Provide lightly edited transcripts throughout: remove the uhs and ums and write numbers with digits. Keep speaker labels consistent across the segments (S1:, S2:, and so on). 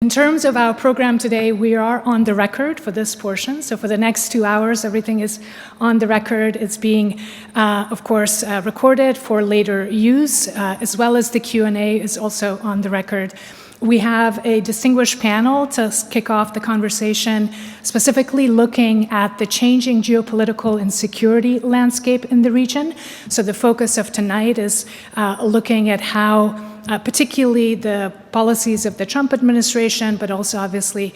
S1: In terms of our program today, we are on the record for this portion. So for the next 2 hours, everything is on the record. It's being, of course, recorded for later use, as well as the Q&A is also on the record. We have a distinguished panel to kick off the conversation, specifically looking at the changing geopolitical and security landscape in the region. So the focus of tonight is looking at how particularly the policies of the Trump administration, but also obviously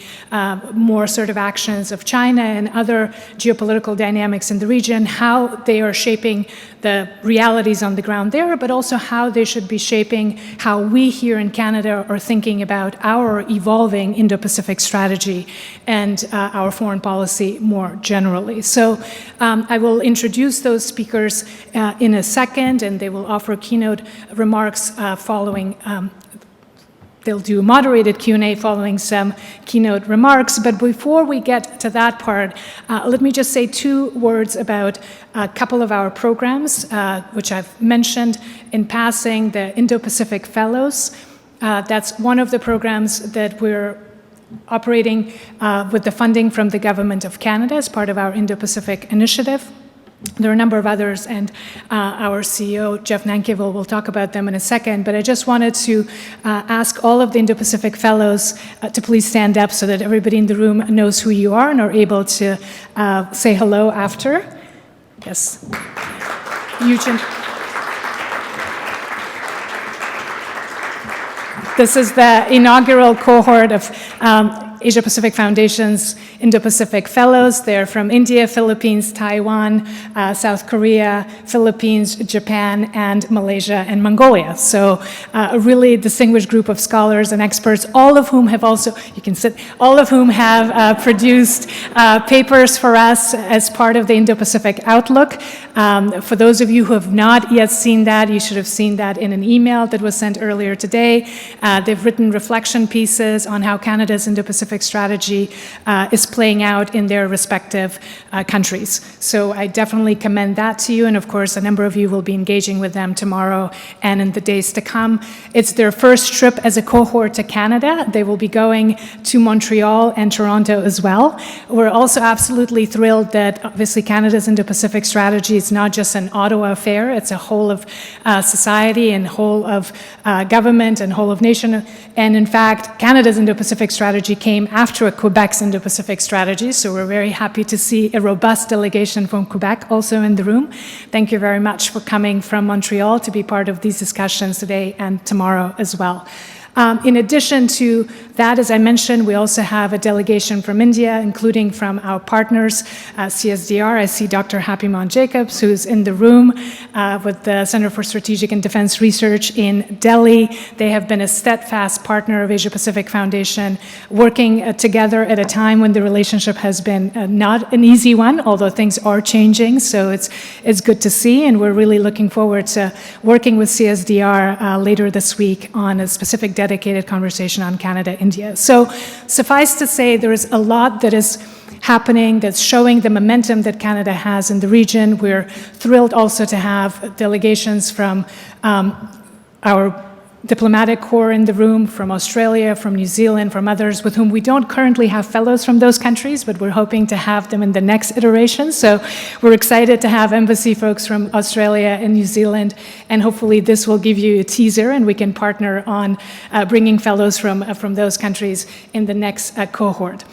S1: more assertive actions of China and other geopolitical dynamics in the region, how they are shaping the realities on the ground there, but also how they should be shaping how we here in Canada are thinking about our evolving Indo-Pacific strategy and our foreign policy more generally. So I will introduce those speakers in a second, and they will offer keynote remarks following. They'll do moderated Q&A following some keynote remarks. But before we get to that part, let me just say 2 words about a couple of our programs, which I've mentioned in passing, the Indo-Pacific Fellows. That's one of the programs that we're operating with the funding from the Government of Canada as part of our Indo-Pacific initiative. There are a number of others, and our CEO, Jeff Nankivell, will talk about them in a second. But I just wanted to ask all of the Indo-Pacific Fellows to please stand up so that everybody in the room knows who you are and are able to say hello after. Yes. Eugene. This is the inaugural cohort of Asia-Pacific Foundation's Indo-Pacific Fellows. They're from India, Philippines, Taiwan, South Korea, Philippines, Japan, and Malaysia and Mongolia. So a really distinguished group of scholars and experts, all of whom have also, you can sit, all of whom have produced papers for us as part of the Indo-Pacific Outlook. For those of you who have not yet seen that, you should have seen that in an email that was sent earlier today. They've written reflection pieces on how Canada's Indo-Pacific strategy is playing out in their respective countries. So I definitely commend that to you, and of course a number of you will be engaging with them tomorrow and in the days to come. It's their first trip as a cohort to Canada. They will be going to Montreal and Toronto as well. We're also absolutely thrilled that obviously Canada's Indo-Pacific strategy is not just an Ottawa affair, it's a whole of society and whole of government and whole of nation. And in fact, Canada's Indo-Pacific strategy came after Quebec's Indo-Pacific strategy, so we're very happy to see a robust delegation from Quebec also in the room. Thank you very much for coming from Montreal to be part of these discussions today and tomorrow as well. In addition to that, as I mentioned, we also have a delegation from India, including from our partners, CSDR. I see Dr. Happymon Jacobs, who's in the room with the Center for Strategic and Defense Research in Delhi. They have been a steadfast partner of Asia-Pacific Foundation, working together at a time when the relationship has been not an easy one, although things are changing. So it's good to see, and we're really looking forward to working with CSDR later this week on a specific dedicated conversation on Canada-India. So suffice to say, there is a lot that is happening that's showing the momentum that Canada has in the region. We're thrilled also to have delegations from our diplomatic corps in the room, from Australia, from New Zealand, from others with whom we don't currently have fellows from those countries, but we're hoping to have them in the next iteration. So we're excited to have embassy folks from Australia and New Zealand, and hopefully this will give you a teaser and we can partner on bringing fellows from those countries in the next cohort.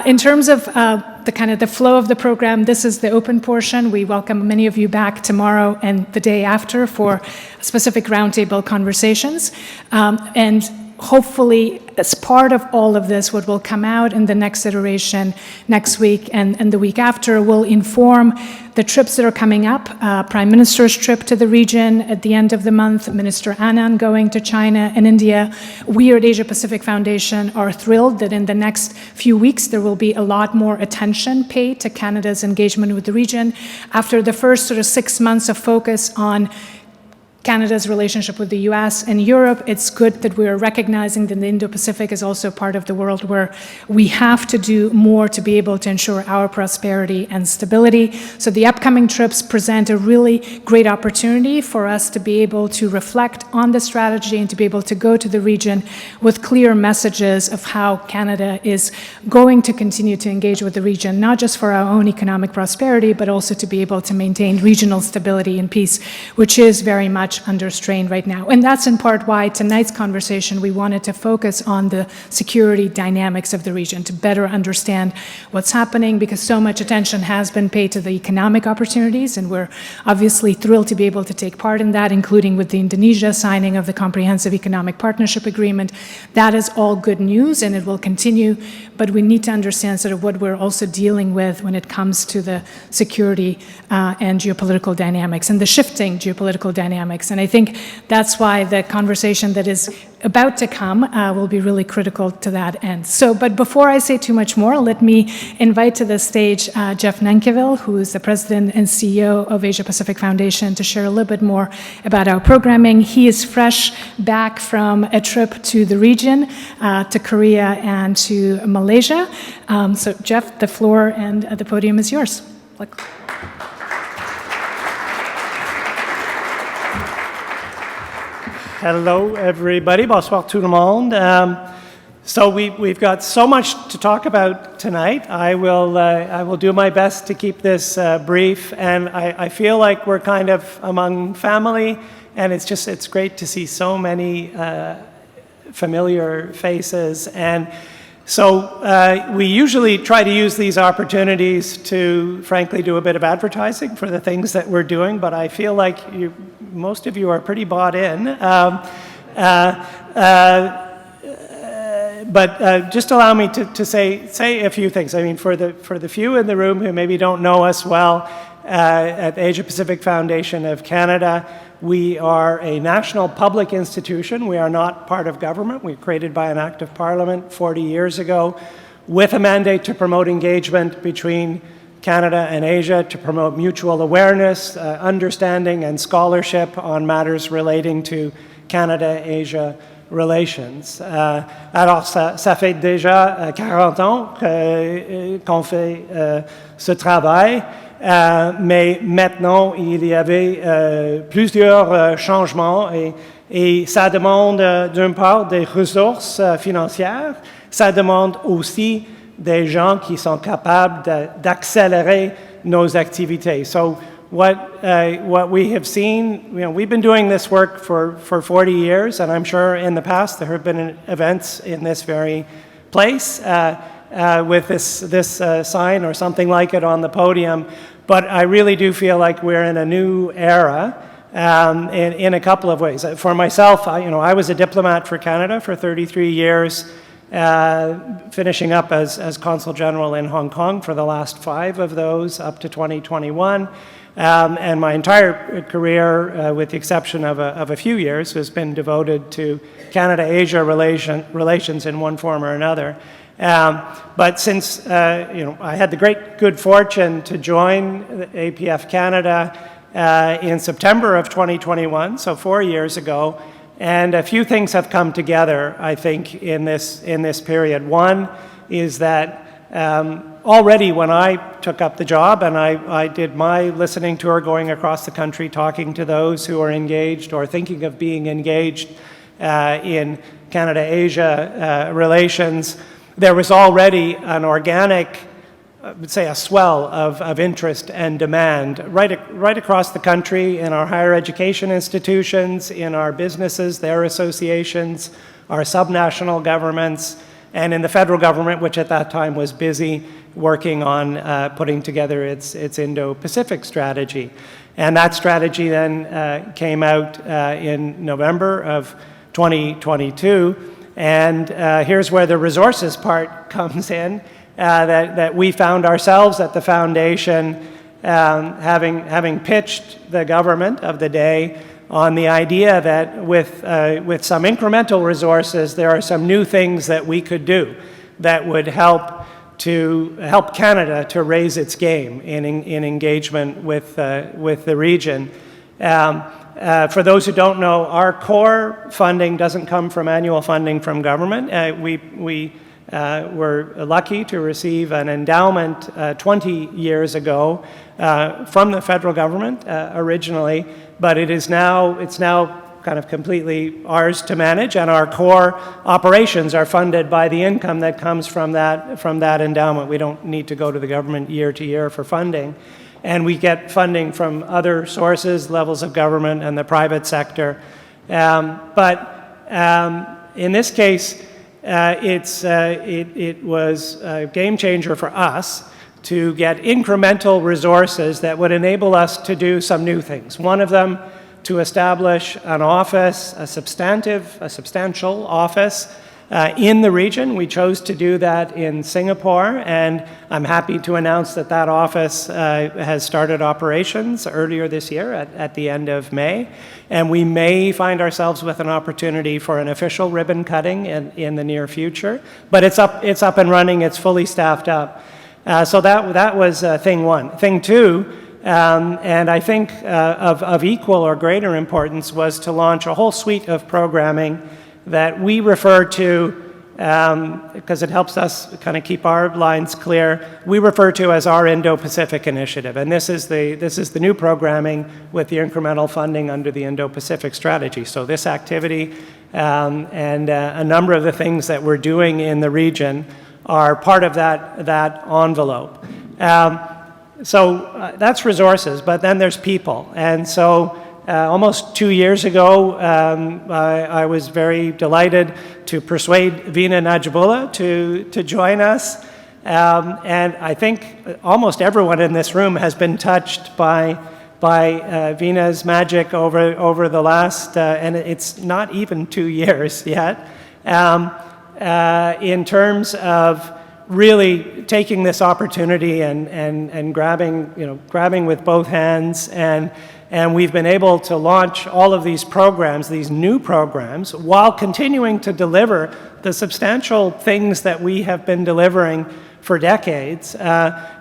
S1: In terms of the flow of the program, this is the open portion. We welcome many of you back tomorrow and the day after for specific roundtable conversations. And hopefully, as part of all of this, what will come out in the next iteration next week and the week after will inform the trips that are coming up. Prime Minister's trip to the region at the end of the month, Minister Anand going to China and India. We at Asia-Pacific Foundation are thrilled that in the next few weeks there will be a lot more attention paid to Canada's engagement with the region. After the first sort of 6 months of focus on Canada's relationship with the US and Europe. It's good that we're recognizing that the Indo-Pacific is also part of the world where we have to do more to be able to ensure our prosperity and stability. So the upcoming trips present a really great opportunity for us to be able to reflect on the strategy and to be able to go to the region with clear messages of how Canada is going to continue to engage with the region, not just for our own economic prosperity, but also to be able to maintain regional stability and peace, which is very much under strain right now. And that's in part why tonight's conversation, we wanted to focus on the security dynamics of the region to better understand what's happening, because so much attention has been paid to the economic opportunities, and we're obviously thrilled to be able to take part in that, including with the Indonesia signing of the Comprehensive Economic Partnership Agreement. That is all good news, and it will continue, but we need to understand sort of what we're also dealing with when it comes to the security and geopolitical dynamics and the shifting geopolitical dynamics. And I think that's why the conversation that is about to come will be really critical to that end. So, but before I say too much more, let me invite to the stage Jeff Nankivell, who is the President and CEO of Asia-Pacific Foundation, to share a little bit more about our programming. He is fresh back from a trip to the region, to Korea and to Malaysia. So Jeff, the floor and the podium is yours.
S2: Hello, everybody. Bonsoir tout le monde. So we've got so much to talk about tonight. I will do my best to keep this brief, and I feel like we're kind of among family, and it's great to see so many familiar faces. And so we usually try to use these opportunities to, frankly, do a bit of advertising for the things that we're doing, but I feel like most of you are pretty bought in. But just allow me to say a few things. I mean, for the few in the room who maybe don't know us well, at the Asia-Pacific Foundation of Canada, we are a national public institution. We are not part of government. We were created by an act of parliament 40 years ago with a mandate to promote engagement between Canada and Asia, to promote mutual awareness, understanding, and scholarship on matters relating to Canada-Asia relations. Alors, ça fait déjà 40 ans qu'on fait ce travail. Mais maintenant, il y avait plusieurs changements et ça demande d'une part des ressources financières, ça demande aussi des gens qui sont capables d'accélérer nos activités. So what we have seen, we've been doing this work for 40 years, and I'm sure in the past there have been events in this very place with this sign or something like it on the podium. But I really do feel like we're in a new era in a couple of ways. For myself, I was a diplomat for Canada for 33 years, finishing up as Consul General in Hong Kong for the last 5 of those, up to 2021. And my entire career, with the exception of a few years, has been devoted to Canada-Asia relations in one form or another. But since I had the good fortune to join APF Canada in September of 2021, so 4 years ago, and a few things have come together, I think, in this period. One is that already when I took up the job and I did my listening tour going across the country, talking to those who are engaged or thinking of being engaged in Canada-Asia relations, there was already an organic, I would say a swell of interest and demand right across the country in our higher education institutions, in our businesses, their associations, our subnational governments, and in the federal government, which at that time was busy working on putting together its Indo-Pacific strategy. And that strategy then came out in November of 2022. And here's where the resources part comes in, that we found ourselves at the foundation having pitched the government of the day on the idea that with some incremental resources, there are some new things that we could do that would help Canada to raise its game in engagement with the region. For those who don't know, our core funding doesn't come from annual funding from government. We were lucky to receive an endowment 20 years ago from the federal government originally, but it's now kind of completely ours to manage, and our core operations are funded by the income that comes from that endowment. We don't need to go to the government year to year for funding. And we get funding from other sources, levels of government and the private sector. But in this case, it was a game changer for us to get incremental resources that would enable us to do some new things. One of them, to establish an office, a substantial office in the region. We chose to do that in Singapore, and I'm happy to announce that that office has started operations earlier this year at the end of May, and we may find ourselves with an opportunity for an official ribbon cutting in the near future, but it's up and running, it's fully staffed up. So that was thing one. Thing two, and I think of equal or greater importance, was to launch a whole suite of programming that we refer to, because it helps us kind of keep our lines clear, we refer to as our Indo-Pacific initiative. And this is the new programming with the incremental funding under the Indo-Pacific strategy. So this activity and a number of the things that we're doing in the region are part of that envelope. So that's resources, but then there's people. And so almost 2 years ago, I was very delighted to persuade Veena Najibullah to join us. And I think almost everyone in this room has been touched by Veena's magic over the last, and it's not even 2 years yet, in terms of really taking this opportunity and grabbing with both hands, and we've been able to launch all of these programs, these new programs, while continuing to deliver the substantial things that we have been delivering for decades.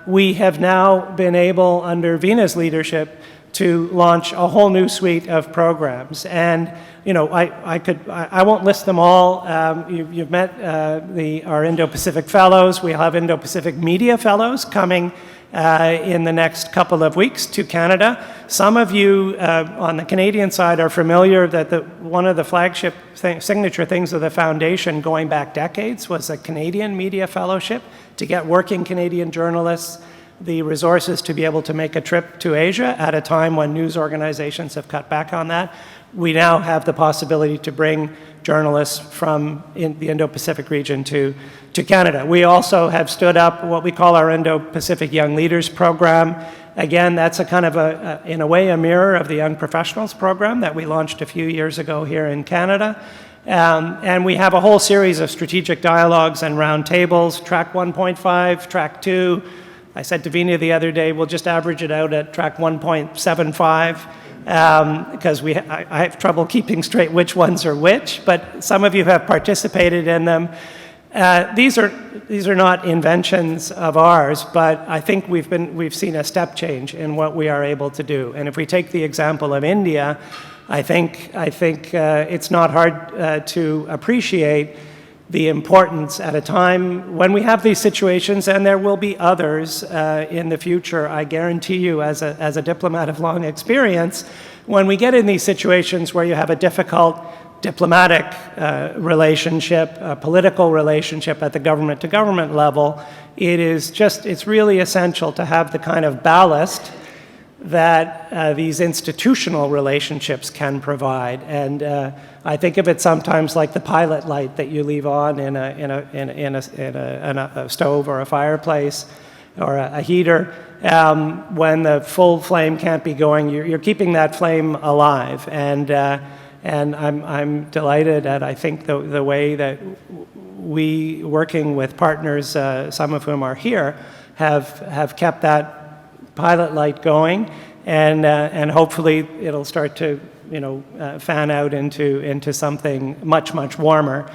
S2: We have now been able, under Veena's leadership, to launch a whole new suite of programs. And I won't list them all. You've met our Indo-Pacific Fellows. We have Indo-Pacific Media Fellows coming in the next couple of weeks to Canada. Some of you on the Canadian side are familiar that one of the flagship signature things of the foundation going back decades was a Canadian Media Fellowship to get working Canadian journalists the resources to be able to make a trip to Asia at a time when news organizations have cut back on that. We now have the possibility to bring journalists from the Indo-Pacific region to Canada. We also have stood up what we call our Indo-Pacific Young Leaders Program. Again, that's a kind of in a way, a mirror of the Young Professionals Program that we launched a few years ago here in Canada. And we have a whole series of strategic dialogues and roundtables, track 1.5, track 2. I said to Veena the other day, we'll just average it out at track 1.75 because I have trouble keeping straight which ones are which, but some of you have participated in them. These are not inventions of ours, but I think we've seen a step change in what we are able to do. And if we take the example of India, I think it's not hard to appreciate the importance at a time when we have these situations, and there will be others in the future, I guarantee you, as a diplomat of long experience, when we get in these situations where you have a difficult diplomatic relationship, a political relationship at the government-to-government level, it's really essential to have the kind of ballast that these institutional relationships can provide. And I think of it sometimes like the pilot light that you leave on in a stove or a fireplace or a heater. When the full flame can't be going, you're keeping that flame alive. And I'm delighted at, I think, the way that we, working with partners, some of whom are here, have kept that pilot light going, and hopefully it'll start to fan out into something much warmer.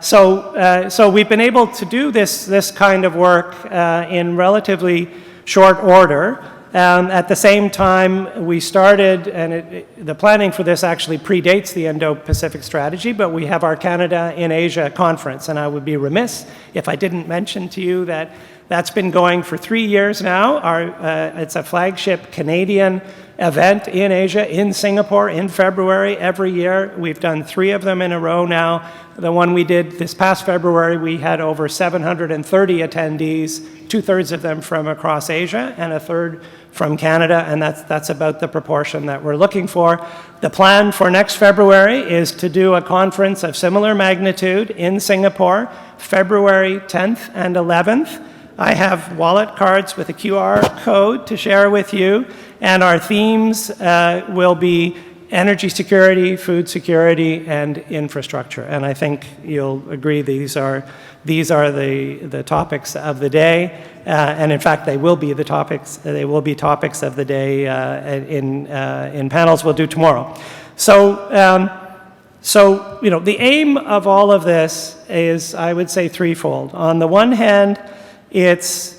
S2: So we've been able to do this kind of work in relatively short order. At the same time, we started, and the planning for this actually predates the Indo-Pacific strategy, but we have our Canada in Asia conference, and I would be remiss if I didn't mention to you that that's been going for 3 years now. It's a flagship Canadian event in Asia, in Singapore, in February every year. We've done 3 of them in a row now. The one we did this past February, we had over 730 attendees, 2/3 of them from across Asia and 1/3 from Canada, and that's about the proportion that we're looking for. The plan for next February is to do a conference of similar magnitude in Singapore, February 10th and 11th. I have wallet cards with a QR code to share with you, and our themes will be energy security, food security, and infrastructure. And I think you'll agree these are the topics of the day, and in fact they will be the topics. They will be topics of the day in panels we'll do tomorrow. So you know, the aim of all of this is, I would say, threefold. On the one hand, it's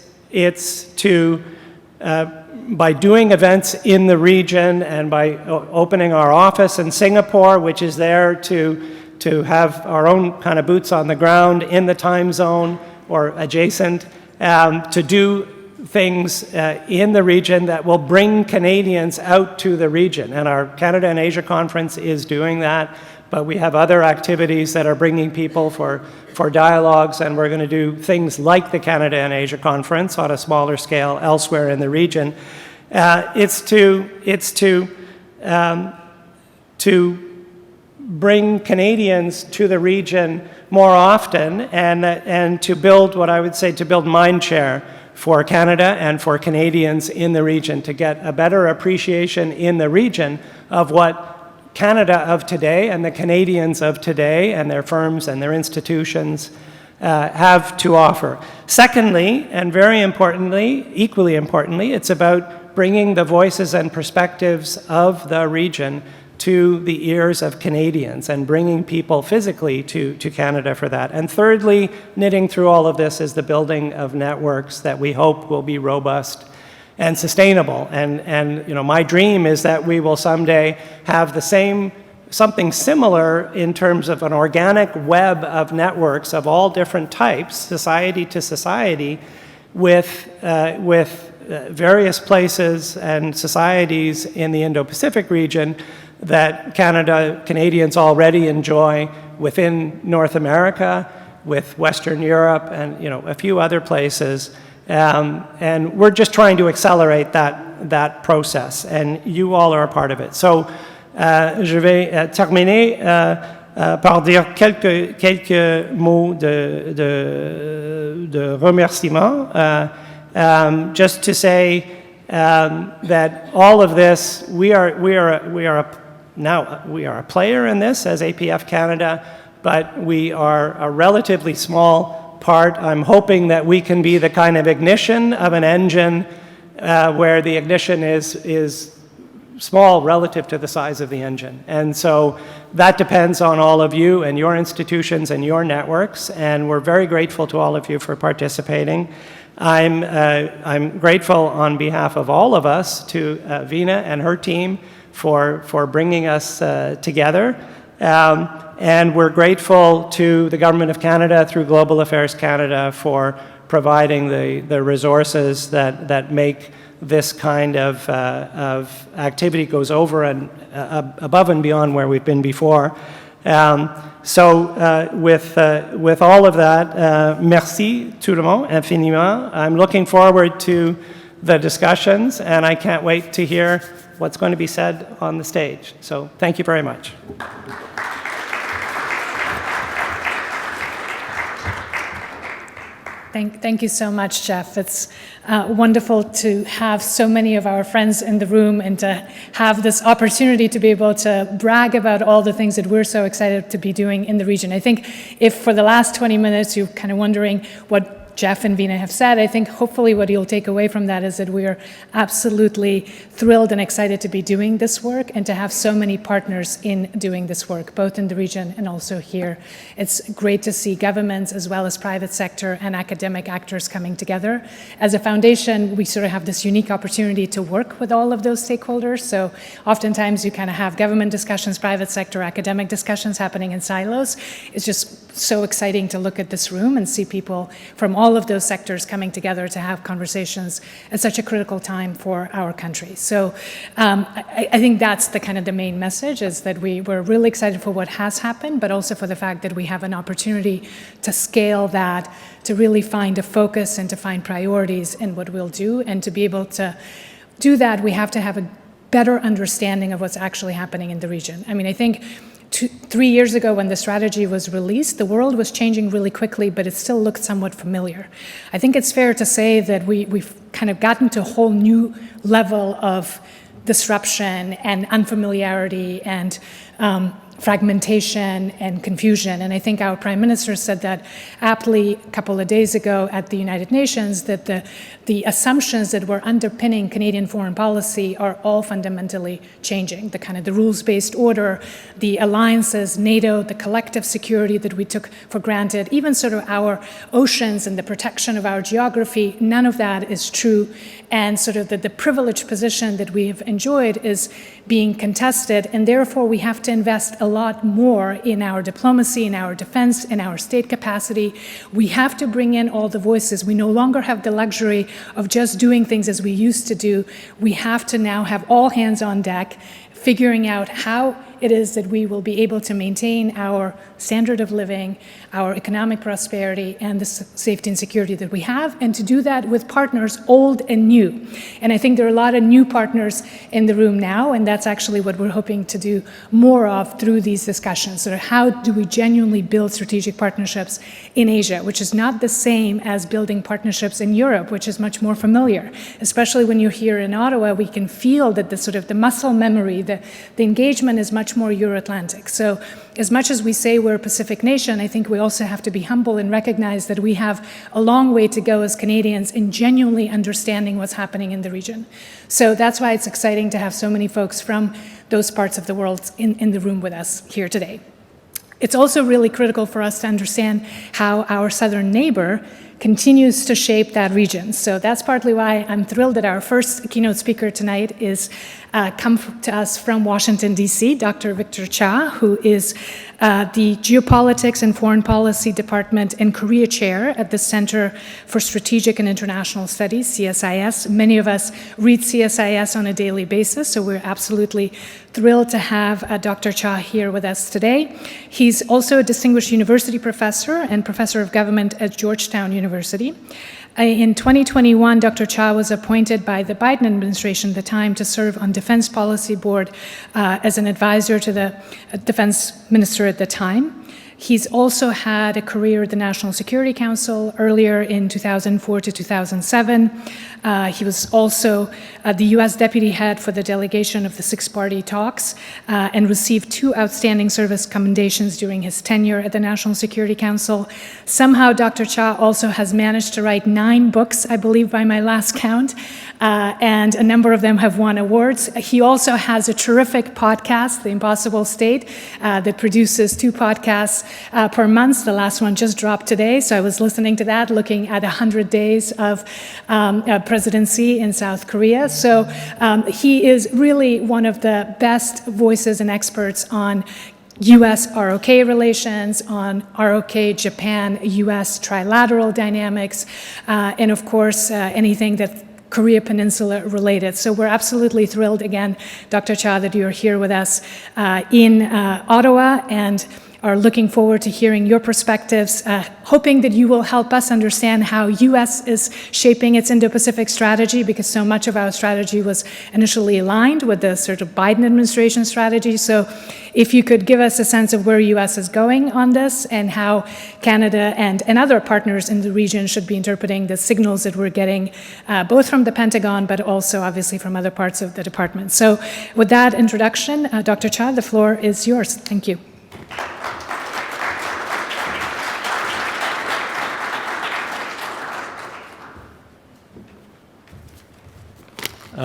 S2: to by doing events in the region and by opening our office in Singapore, which is there to have our own kind of boots on the ground in the time zone or adjacent, to do things in the region that will bring Canadians out to the region. And our Canada and Asia conference is doing that, but we have other activities that are bringing people for dialogues, and we're going to do things like the Canada and Asia conference on a smaller scale elsewhere in the region. It's to bring Canadians to the region more often, and to build what I would say, to build mind share for Canada and for Canadians in the region, to get a better appreciation in the region of what Canada of today and the Canadians of today and their firms and their institutions have to offer. Secondly, and very importantly, equally importantly, it's about bringing the voices and perspectives of the region to the ears of Canadians and bringing people physically to Canada for that. And thirdly, knitting through all of this is the building of networks that we hope will be robust and sustainable. And you know, my dream is that we will someday have the same, something similar in terms of an organic web of networks of all different types, society to society, with various places and societies in the Indo-Pacific region that Canadians already enjoy within North America, with Western Europe, and you know, a few other places. And we're just trying to accelerate that process, and you all are a part of it. So, je vais terminer par dire quelques mots de remerciement, just to say that all of this, we are a player in this as APF Canada, but we are a relatively small part. I'm hoping that we can be the kind of ignition of an engine where the ignition is small relative to the size of the engine. And so that depends on all of you and your institutions and your networks, and we're very grateful to all of you for participating. I'm grateful on behalf of all of us to Vina and her team for bringing us together. And we're grateful to the Government of Canada through Global Affairs Canada for providing the resources that make this kind of activity goes over and above and beyond where we've been before. So with all of that, merci tout le monde infiniment. I'm looking forward to the discussions, and I can't wait to hear what's going to be said on the stage. So thank you very much.
S1: Thank you so much, Jeff. It's wonderful to have so many of our friends in the room and to have this opportunity to be able to brag about all the things that we're so excited to be doing in the region. I think if for the last 20 minutes you're kind of wondering what Jeff and Veena have said, I think hopefully what you'll take away from that is that we are absolutely thrilled and excited to be doing this work and to have so many partners in doing this work, both in the region and also here. It's great to see governments as well as private sector and academic actors coming together. As a foundation, we sort of have this unique opportunity to work with all of those stakeholders. So oftentimes you kind of have government discussions, private sector, academic discussions happening in silos. It's just so exciting to look at this room and see people from all of those sectors coming together to have conversations at such a critical time for our country. So I think that's the kind of the main message, is that we're really excited for what has happened, but also for the fact that we have an opportunity to scale that, to really find a focus and to find priorities in what we'll do. And to be able to do that, we have to have a better understanding of what's actually happening in the region. I mean, I think 3 years ago when the strategy was released, the world was changing really quickly, but it still looked somewhat familiar. I think it's fair to say that we've kind of gotten to a whole new level of disruption and unfamiliarity and fragmentation and confusion. And I think our Prime Minister said that aptly a couple of days ago at the United Nations, that the assumptions that were underpinning Canadian foreign policy are all fundamentally changing. The kind of the rules-based order, the alliances, NATO, the collective security that we took for granted, even sort of our oceans and the protection of our geography, none of that is true. And sort of the privileged position that we have enjoyed is being contested, and therefore we have to invest a lot more in our diplomacy, in our defense, in our state capacity. We have to bring in all the voices. We no longer have the luxury of just doing things as we used to do. We have to now have all hands on deck, figuring out how it is that we will be able to maintain our standard of living, our economic prosperity, and the safety and security that we have, and to do that with partners old and new. And I think there are a lot of new partners in the room now, and that's actually what we're hoping to do more of through these discussions. So how do we genuinely build strategic partnerships in Asia, which is not the same as building partnerships in Europe, which is much more familiar. Especially when you're here in Ottawa, we can feel that the sort of the muscle memory, the engagement is much more Euro-Atlantic. So as much as we say we're a Pacific nation, I think we also have to be humble and recognize that we have a long way to go as Canadians in genuinely understanding what's happening in the region. So that's why it's exciting to have so many folks from those parts of the world in the room with us here today. It's also really critical for us to understand how our southern neighbor continues to shape that region. So that's partly why I'm thrilled that our first keynote speaker tonight is come to us from Washington, D.C., Dr. Victor Cha, who is the Geopolitics and Foreign Policy Department and Korea Chair at the Center for Strategic and International Studies, CSIS. Many of us read CSIS on a daily basis, so we're absolutely thrilled to have Dr. Cha here with us today. He's also a distinguished university professor and professor of government at Georgetown University. In 2021, Dr. Cha was appointed by the Biden administration at the time to serve on Defense Policy Board as an advisor to the defense minister at the time. He's also had a career at the National Security Council earlier in 2004 to 2007. He was also the U.S. deputy head for the delegation of the six-party talks and received 2 outstanding service commendations during his tenure at the National Security Council. Somehow, Dr. Cha also has managed to write 9 books, I believe by my last count, and a number of them have won awards. He also has a terrific podcast, The Impossible State, that produces 2 podcasts per month. The last one just dropped today, so I was listening to that, looking at 100 days of presidency in South Korea. So he is really one of the best voices and experts on U.S.-ROK relations, on ROK-Japan-U.S. trilateral dynamics, and of course anything that Korea Peninsula related. So we're absolutely thrilled again, Dr. Cha, that you're here with us in Ottawa, and are looking forward to hearing your perspectives, hoping that you will help us understand how U.S. is shaping its Indo-Pacific strategy, because so much of our strategy was initially aligned with the sort of Biden administration strategy. So if you could give us a sense of where U.S. is going on this and how Canada and other partners in the region should be interpreting the signals that we're getting, both from the Pentagon, but also obviously from other parts of the department. So with that introduction, Dr. Cha, the floor is yours. Thank you.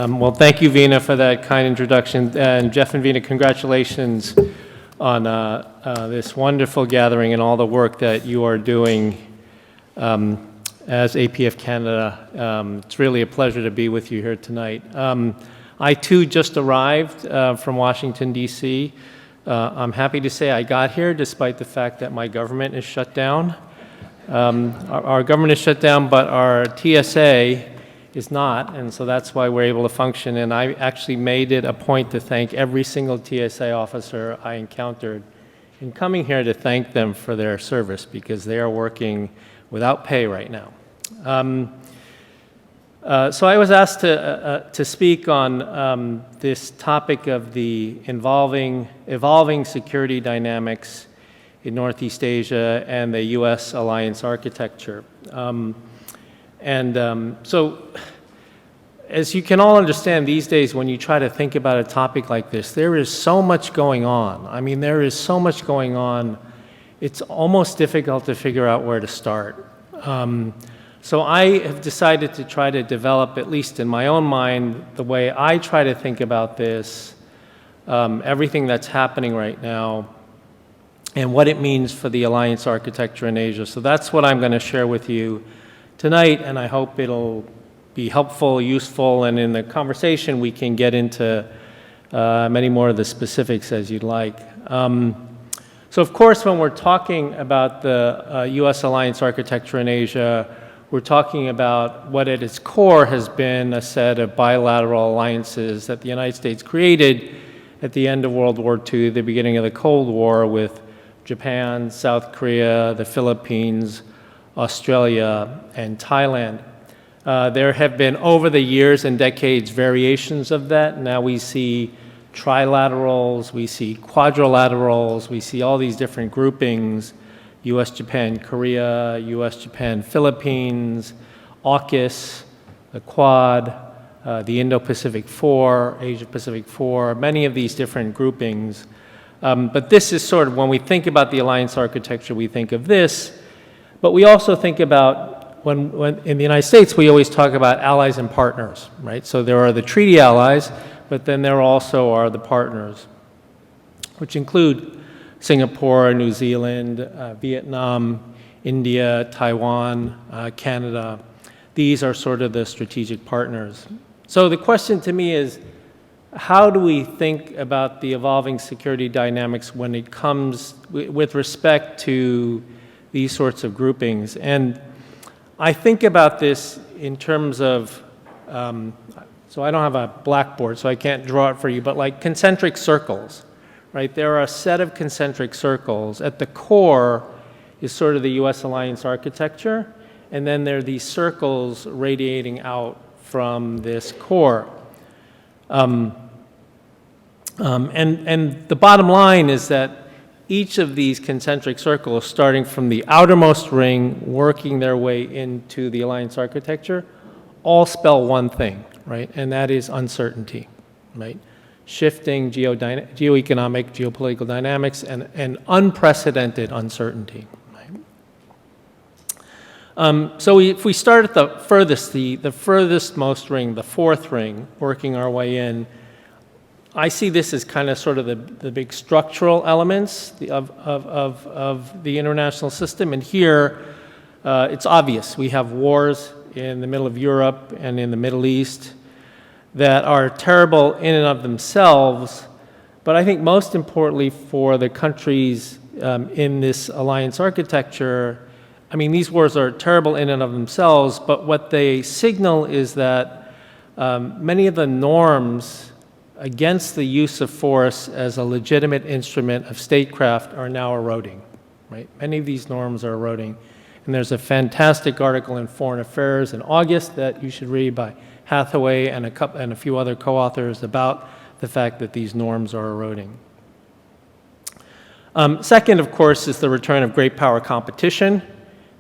S3: Well, thank you, Veena, for that kind introduction. And Jeff and Veena, congratulations on this wonderful gathering and all the work that you are doing as APF Canada. It's really a pleasure to be with you here tonight. I, too, just arrived from Washington, D.C. I'm happy to say I got here despite the fact that my government is shut down. Our government is shut down, but our TSA is not, and so that's why we're able to function. And I actually made it a point to thank every single TSA officer I encountered in coming here, to thank them for their service, because they are working without pay right now. So I was asked to speak on this topic of the evolving security dynamics in Northeast Asia and the U.S. alliance architecture. So, as you can all understand, these days when you try to think about a topic like this, there is so much going on. I mean, there is so much going on, it's almost difficult to figure out where to start. So I have decided to try to develop, at least in my own mind, the way I try to think about this, everything that's happening right now, and what it means for the alliance architecture in Asia. So that's what I'm going to share with you tonight, and I hope it'll be helpful, useful, and in the conversation we can get into many more of the specifics as you'd like. So of course, when we're talking about the U.S. alliance architecture in Asia, we're talking about what at its core has been a set of bilateral alliances that the United States created at the end of World War II, the beginning of the Cold War, with Japan, South Korea, the Philippines, Australia, and Thailand. There have been, over the years and decades, variations of that. Now we see trilaterals, we see quadrilaterals, we see all these different groupings: U.S., Japan, Korea, U.S., Japan, Philippines, AUKUS, the Quad, the Indo-Pacific Forum, Asia-Pacific Forum, many of these different groupings. But this is sort of, when we think about the alliance architecture, we think of this. But we also think about, when in the United States, we always talk about allies and partners, right? So there are the treaty allies, but then there also are the partners, which include Singapore, New Zealand, Vietnam, India, Taiwan, Canada. These are sort of the strategic partners. So the question to me is, how do we think about the evolving security dynamics when it comes with respect to these sorts of groupings? And I think about this in terms of, so I don't have a blackboard, so I can't draw it for you, but like concentric circles, right? There are a set of concentric circles. At the core is sort of the U.S. alliance architecture, and then there are these circles radiating out from this core. And the bottom line is that each of these concentric circles, starting from the outermost ring, working their way into the alliance architecture, all spell one thing, right? And that is uncertainty, right? Shifting geoeconomic, geopolitical dynamics, and unprecedented uncertainty. Right? So if we start at the furthest most ring, the fourth ring, working our way in, I see this as kind of sort of the big structural elements of the international system. And here, it's obvious. We have wars in the middle of Europe and in the Middle East that are terrible in and of themselves, but I think most importantly for the countries in this alliance architecture, I mean, these wars are terrible in and of themselves, but what they signal is that many of the norms against the use of force as a legitimate instrument of statecraft are now eroding, right? Many of these norms are eroding. And there's a fantastic article in Foreign Affairs in August that you should read by Hathaway and a few other co-authors about the fact that these norms are eroding. Second, of course, is the return of great power competition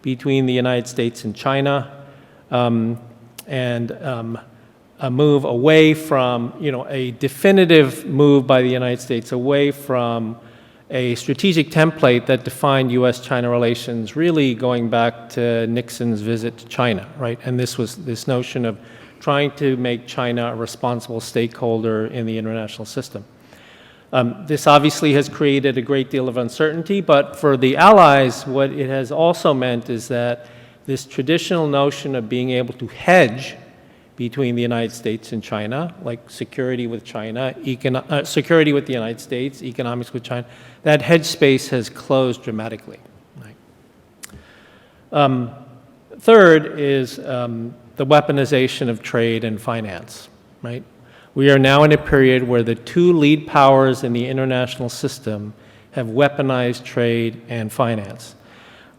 S3: between the United States and China, and a move away from, a definitive move by the United States away from a strategic template that defined U.S.-China relations really going back to Nixon's visit to China, right? And this was this notion of trying to make China a responsible stakeholder in the international system. This obviously has created a great deal of uncertainty, but for the allies, what it has also meant is that this traditional notion of being able to hedge between the United States and China, like security with China, security with the United States, economics with China, that hedge space has closed dramatically. Right? Third is the weaponization of trade and finance. Right? We are now in a period where the two lead powers in the international system have weaponized trade and finance.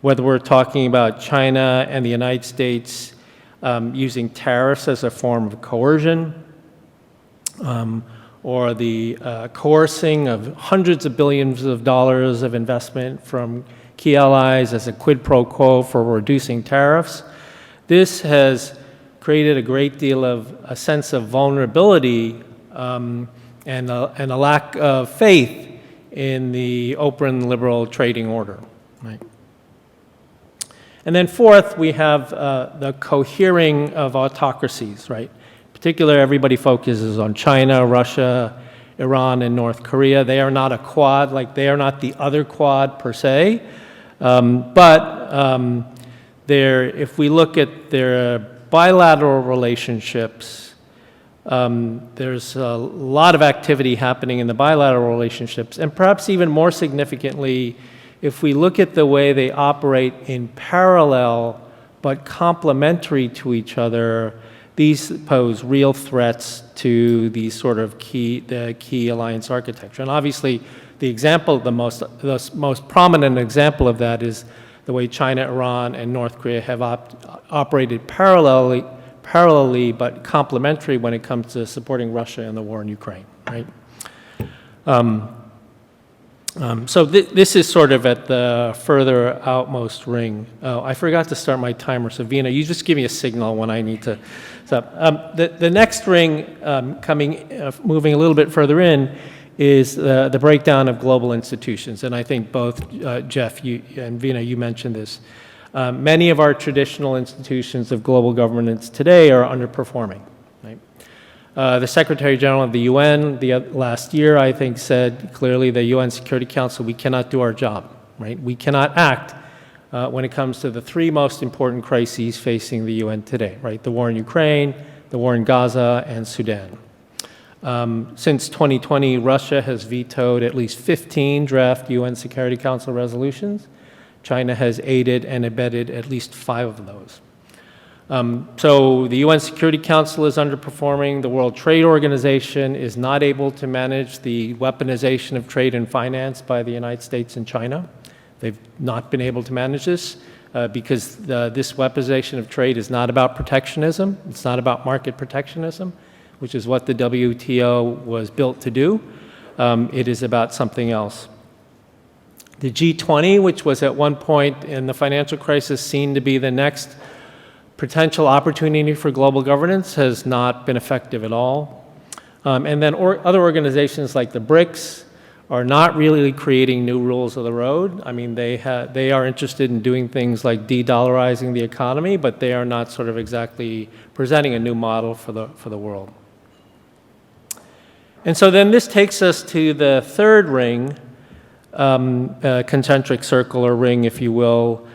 S3: Whether we're talking about China and the United States using tariffs as a form of coercion, or the coercing of hundreds of billions of dollars of investment from key allies as a quid pro quo for reducing tariffs, this has created a great deal of a sense of vulnerability and a lack of faith in the open liberal trading order. Right? And then fourth, we have the cohering of autocracies, right? In particular, everybody focuses on China, Russia, Iran, and North Korea. They are not a quad, like they are not the other quad per se. If we look at their bilateral relationships, there's a lot of activity happening in the bilateral relationships, and perhaps even more significantly, if we look at the way they operate in parallel but complementary to each other, these pose real threats to the sort of key alliance architecture. And obviously, the most prominent example of that is the way China, Iran, and North Korea have operated parallelly but complementary when it comes to supporting Russia in the war in Ukraine. Right? This is sort of at the further outmost ring. Oh, I forgot to start my timer, so Vina, you just give me a signal when I need to stop. The next ring moving a little bit further in is the breakdown of global institutions. And I think both Jeff and Vina, you mentioned this. Many of our traditional institutions of global governance today are underperforming. Right? The Secretary General of the UN last year, I think, said clearly the UN Security Council, we cannot do our job. Right? We cannot act when it comes to the three most important crises facing the UN today. Right? The war in Ukraine, the war in Gaza, and Sudan. Since 2020, Russia has vetoed at least 15 draft UN Security Council resolutions. China has aided and abetted at least 5 of those. So the UN Security Council is underperforming. The World Trade Organization is not able to manage the weaponization of trade and finance by the United States and China. They've not been able to manage this because this weaponization of trade is not about protectionism. It's not about market protectionism, which is what the WTO was built to do. It is about something else. The G20, which was at one point in the financial crisis seen to be the next potential opportunity for global governance, has not been effective at all. And then other organizations like the BRICS are not really creating new rules of the road. I mean, they are interested in doing things like de-dollarizing the economy, but they are not sort of exactly presenting a new model for the world. And so then this takes us to the third ring, concentric circle or ring, if you will,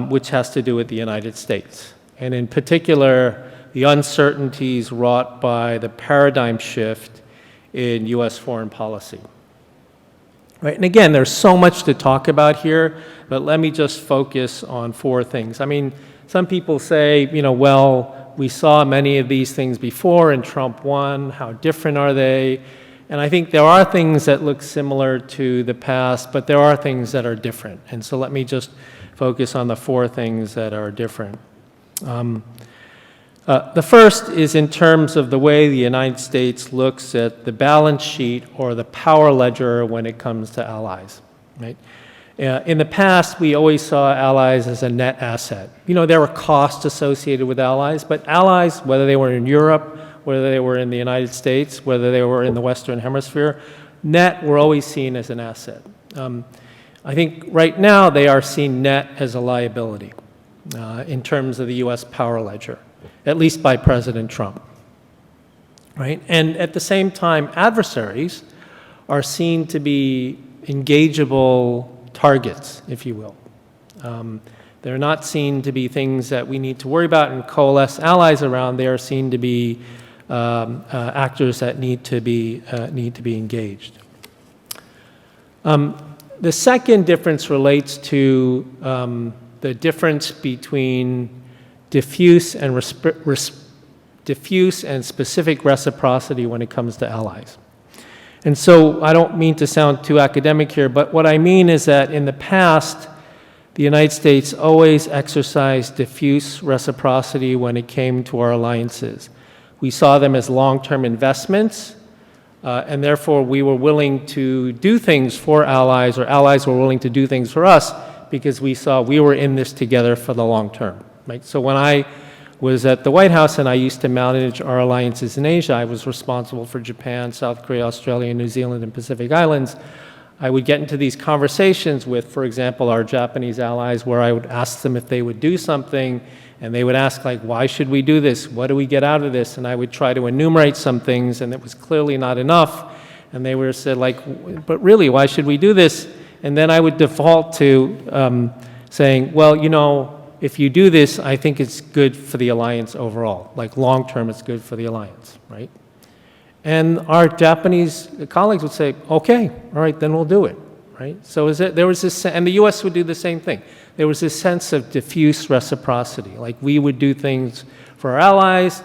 S3: which has to do with the United States. And in particular, the uncertainties wrought by the paradigm shift in U.S. foreign policy. Right? And again, there's so much to talk about here, but let me just focus on 4 things. I mean, some people say, well, we saw many of these things before and Trump won. How different are they? And I think there are things that look similar to the past, but there are things that are different. And so let me just focus on the 4 things that are different. The first is in terms of the way the United States looks at the balance sheet or the power ledger when it comes to allies. Right? In the past, we always saw allies as a net asset. There were costs associated with allies, but allies, whether they were in Europe, whether they were in the United States, whether they were in the Western Hemisphere, net were always seen as an asset. I think right now they are seen net as a liability in terms of the U.S. power ledger, at least by President Trump. right? And at the same time, adversaries are seen to be engageable targets, if you will. They're not seen to be things that we need to worry about and coalesce allies around. They are seen to be actors that need to be engaged. The second difference relates to the difference between diffuse and specific reciprocity when it comes to allies. And so I don't mean to sound too academic here, but what I mean is that in the past, the United States always exercised diffuse reciprocity when it came to our alliances. We saw them as long-term investments, and therefore we were willing to do things for allies, or allies were willing to do things for us because we saw we were in this together for the long term. Right? So when I was at the White House and I used to manage our alliances in Asia, I was responsible for Japan, South Korea, Australia, New Zealand, and Pacific Islands. I would get into these conversations with, for example, our Japanese allies, where I would ask them if they would do something, and they would ask, like, why should we do this? What do we get out of this? And I would try to enumerate some things, and it was clearly not enough. And they were said, like, but really, why should we do this? And then I would default to saying, well, you know, if you do this, I think it's good for the alliance overall. Like, long term, it's good for the alliance, right? And our Japanese colleagues would say, okay, all right, then we'll do it, right? So there was this, and the US would do the same thing. There was this sense of diffuse reciprocity, like we would do things for our allies,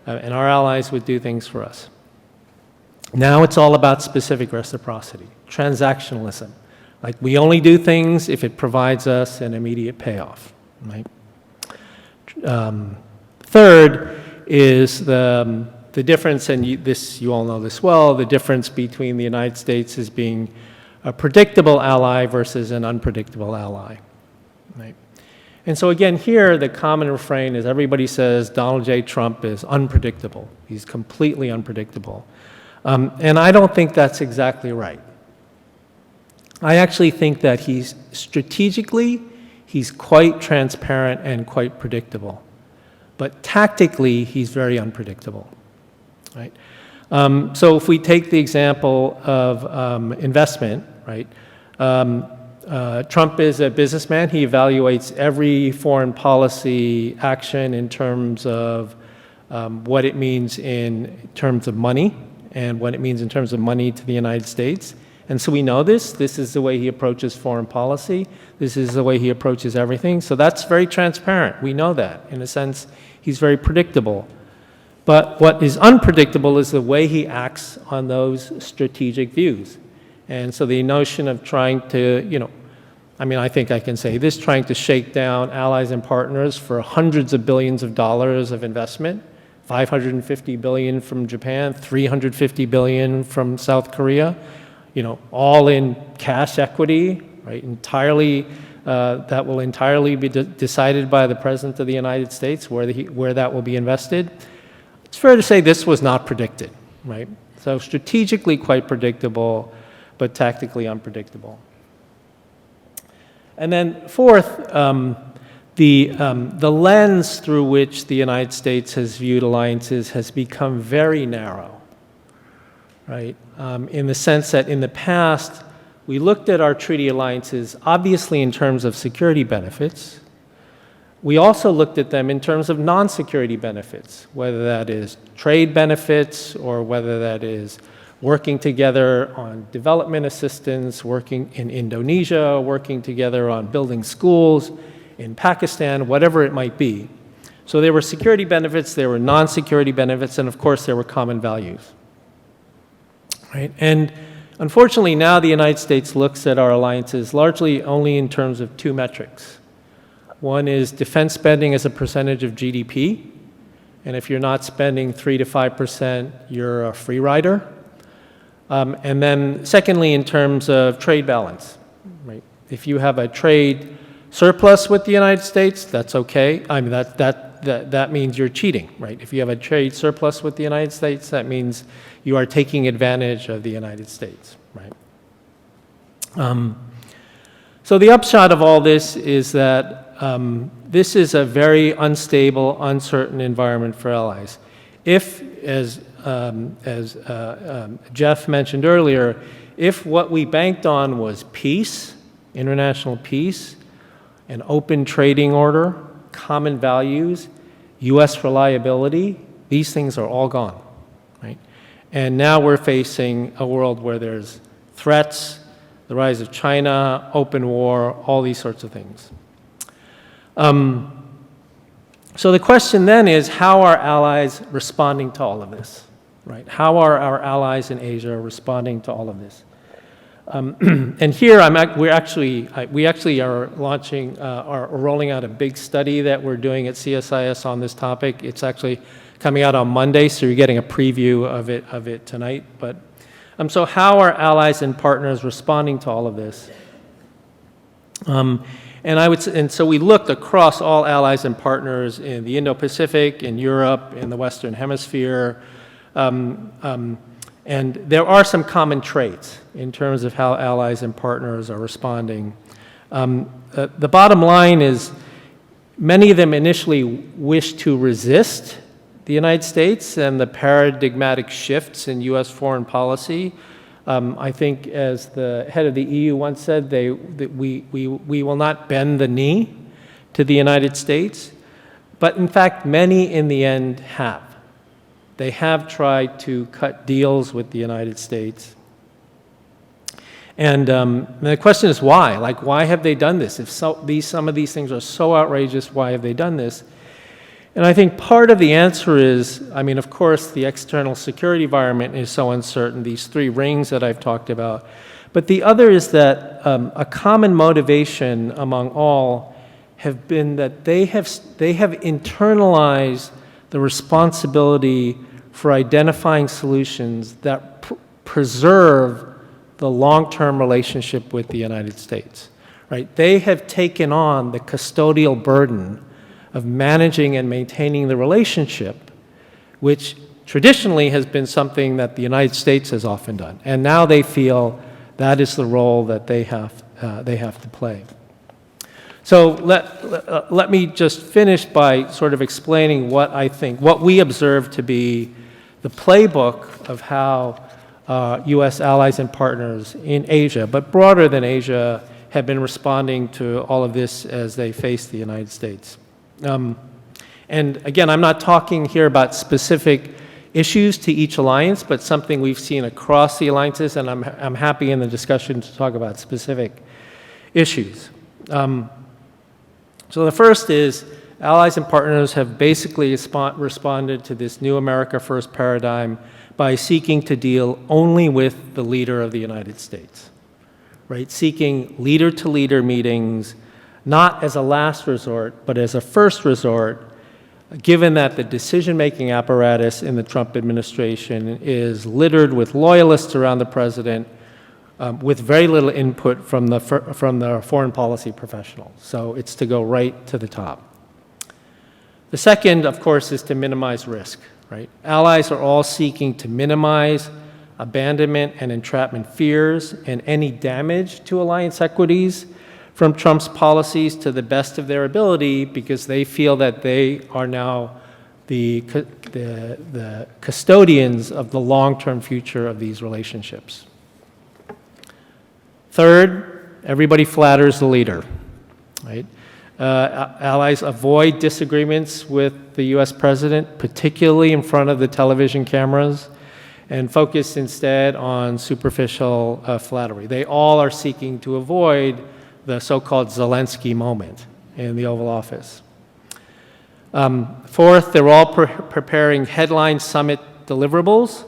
S3: and our allies would do things for us. Now it's all about specific reciprocity, transactionalism. Like, we only do things if it provides us an immediate payoff, right? Third is the difference, and you all know this well, the difference between the United States as being a predictable ally versus an unpredictable ally, right? And so again, here, the common refrain is everybody says Donald J. Trump is unpredictable. He's completely unpredictable. And I don't think that's exactly right. I actually think that he's quite transparent and quite predictable. But tactically, he's very unpredictable. Right? So if we take the example of investment, right? Trump is a businessman. He evaluates every foreign policy action in terms of what it means in terms of money and what it means in terms of money to the United States. And so we know this. This is the way he approaches foreign policy. This is the way he approaches everything. So that's very transparent. We know that. In a sense, he's very predictable. But what is unpredictable is the way he acts on those strategic views. And so the notion of trying to, I think I can say this, trying to shake down allies and partners for hundreds of billions of dollars of investment, $550 billion from Japan, $350 billion from South Korea, all in cash equity, right? Entirely, that will entirely be decided by the President of the United States where that will be invested. It's fair to say this was not predicted, right? So strategically quite predictable, but tactically unpredictable. And then fourth, the lens through which the United States has viewed alliances has become very narrow, right? In the sense that in the past, we looked at our treaty alliances obviously in terms of security benefits. We also looked at them in terms of non-security benefits, whether that is trade benefits or whether that is working together on development assistance, working in Indonesia, working together on building schools in Pakistan, whatever it might be. So there were security benefits, there were non-security benefits, and of course there were common values. Right? And unfortunately now the United States looks at our alliances largely only in terms of two metrics. One is defense spending as a percentage of GDP, and if you're not spending 3 to 5%, you're a free rider. And then secondly, in terms of trade balance, right? If you have a trade surplus with the United States, that's okay. I mean, that means you're cheating, right? If you have a trade surplus with the United States, that means you are taking advantage of the United States, right? So the upshot of all this is that this is a very unstable, uncertain environment for allies. If, as Jeff mentioned earlier, if what we banked on was peace, international peace, an open trading order, common values, U.S. reliability, these things are all gone, right? And now we're facing a world where there's threats, the rise of China, open war, all these sorts of things. So the question then is, how are allies responding to all of this, right? How are our allies in Asia responding to all of this? And here we actually are launching, are rolling out a big study that we're doing at CSIS on this topic. It's actually coming out on Monday, so you're getting a preview of it tonight. But so how are allies and partners responding to all of this? And so we looked across all allies and partners in the Indo-Pacific, in Europe, in the Western Hemisphere, and there are some common traits in terms of how allies and partners are responding. The bottom line is many of them initially wish to resist the United States and the paradigmatic shifts in U.S. foreign policy. I think, as the head of the EU once said, that we will not bend the knee to the United States. But in fact, many in the end have. They have tried to cut deals with the United States. And the question is why? Like, why have they done this? If some of these things are so outrageous, why have they done this? And I think part of the answer is, I mean, of course, the external security environment is so uncertain, these three rings that I've talked about. But the other is that a common motivation among all have been that they have internalized the responsibility for identifying solutions that preserve the long-term relationship with the United States, right? They have taken on the custodial burden of managing and maintaining the relationship, which traditionally has been something that the United States has often done. And now they feel that is the role that they have to play. So let me just finish by sort of explaining what we observe to be the playbook of how U.S. allies and partners in Asia, but broader than Asia, have been responding to all of this as they face the United States. And again, I'm not talking here about specific issues to each alliance, but something we've seen across the alliances, and I'm happy in the discussion to talk about specific issues. So the first is, allies and partners have basically responded to this new America First paradigm by seeking to deal only with the leader of the United States, right? Seeking leader-to-leader meetings, not as a last resort, but as a first resort, given that the decision-making apparatus in the Trump administration is littered with loyalists around the president, with very little input from the foreign policy professionals. So it's to go right to the top. The second, of course, is to minimize risk, right? Allies are all seeking to minimize abandonment and entrapment fears and any damage to alliance equities from Trump's policies to the best of their ability, because they feel that they are now the custodians of the long-term future of these relationships. Third, everybody flatters the leader, right? Allies avoid disagreements with the U.S. president, particularly in front of the television cameras, and focus instead on superficial flattery. They all are seeking to avoid the so-called Zelensky moment in the Oval Office. Fourth, they're all preparing headline summit deliverables.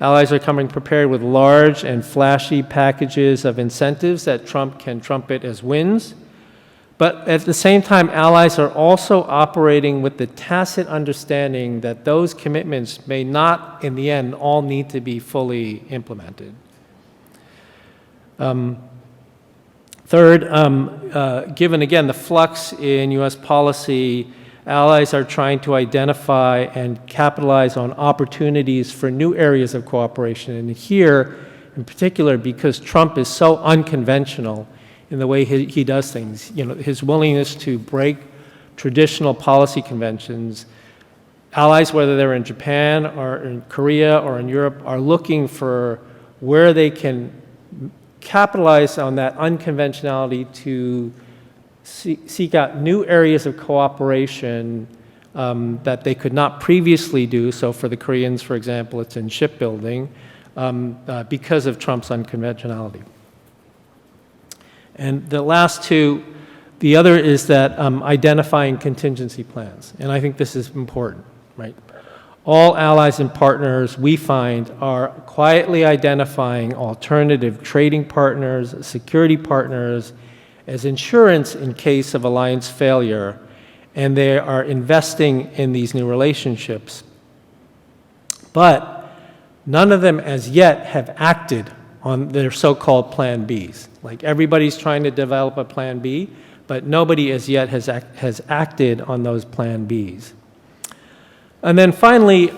S3: Allies are coming prepared with large and flashy packages of incentives that Trump can trumpet as wins. But at the same time, allies are also operating with the tacit understanding that those commitments may not, in the end, all need to be fully implemented. Third, given, again, the flux in U.S. policy, allies are trying to identify and capitalize on opportunities for new areas of cooperation. And here, in particular, because Trump is so unconventional in the way he does things, his willingness to break traditional policy conventions allies, whether they're in Japan or in Korea or in Europe, are looking for where they can capitalize on that unconventionality to seek out new areas of cooperation that they could not previously do. So for the Koreans, for example, it's in shipbuilding because of Trump's unconventionality. And the last two, the other is that identifying contingency plans. And I think this is important, right? All allies and partners, we find, are quietly identifying alternative trading partners, security partners, as insurance in case of alliance failure, and they are investing in these new relationships. But none of them as yet have acted on their so-called Plan Bs. Like everybody's trying to develop a Plan B, but nobody as yet has acted on those Plan Bs. And then finally,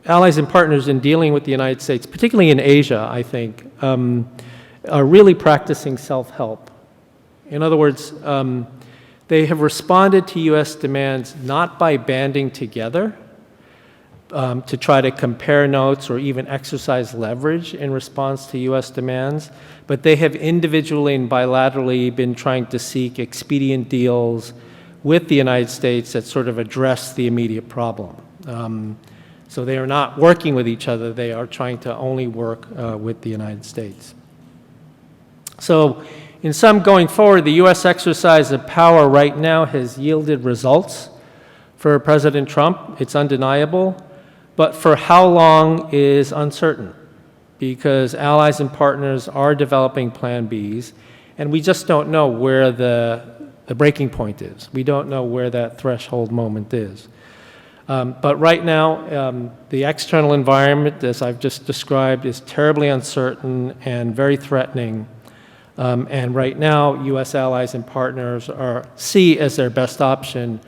S3: allies and partners in dealing with the United States, particularly in Asia, I think, are really practicing self-help. In other words, they have responded to U.S. demands not by banding together to try to compare notes or even exercise leverage in response to U.S. demands, but they have individually and bilaterally been trying to seek expedient deals with the United States that sort of address the immediate problem. So they are not working with each other, they are trying to only work with the United States. So in sum, going forward, the U.S. exercise of power right now has yielded results for President Trump. It's undeniable, but for how long is uncertain, because allies and partners are developing Plan Bs, and we just don't know where the breaking point is. We don't know where that threshold moment is. But right now, the external environment, as I've just described, is terribly uncertain and very threatening. And right now, U.S. allies and partners see as their best option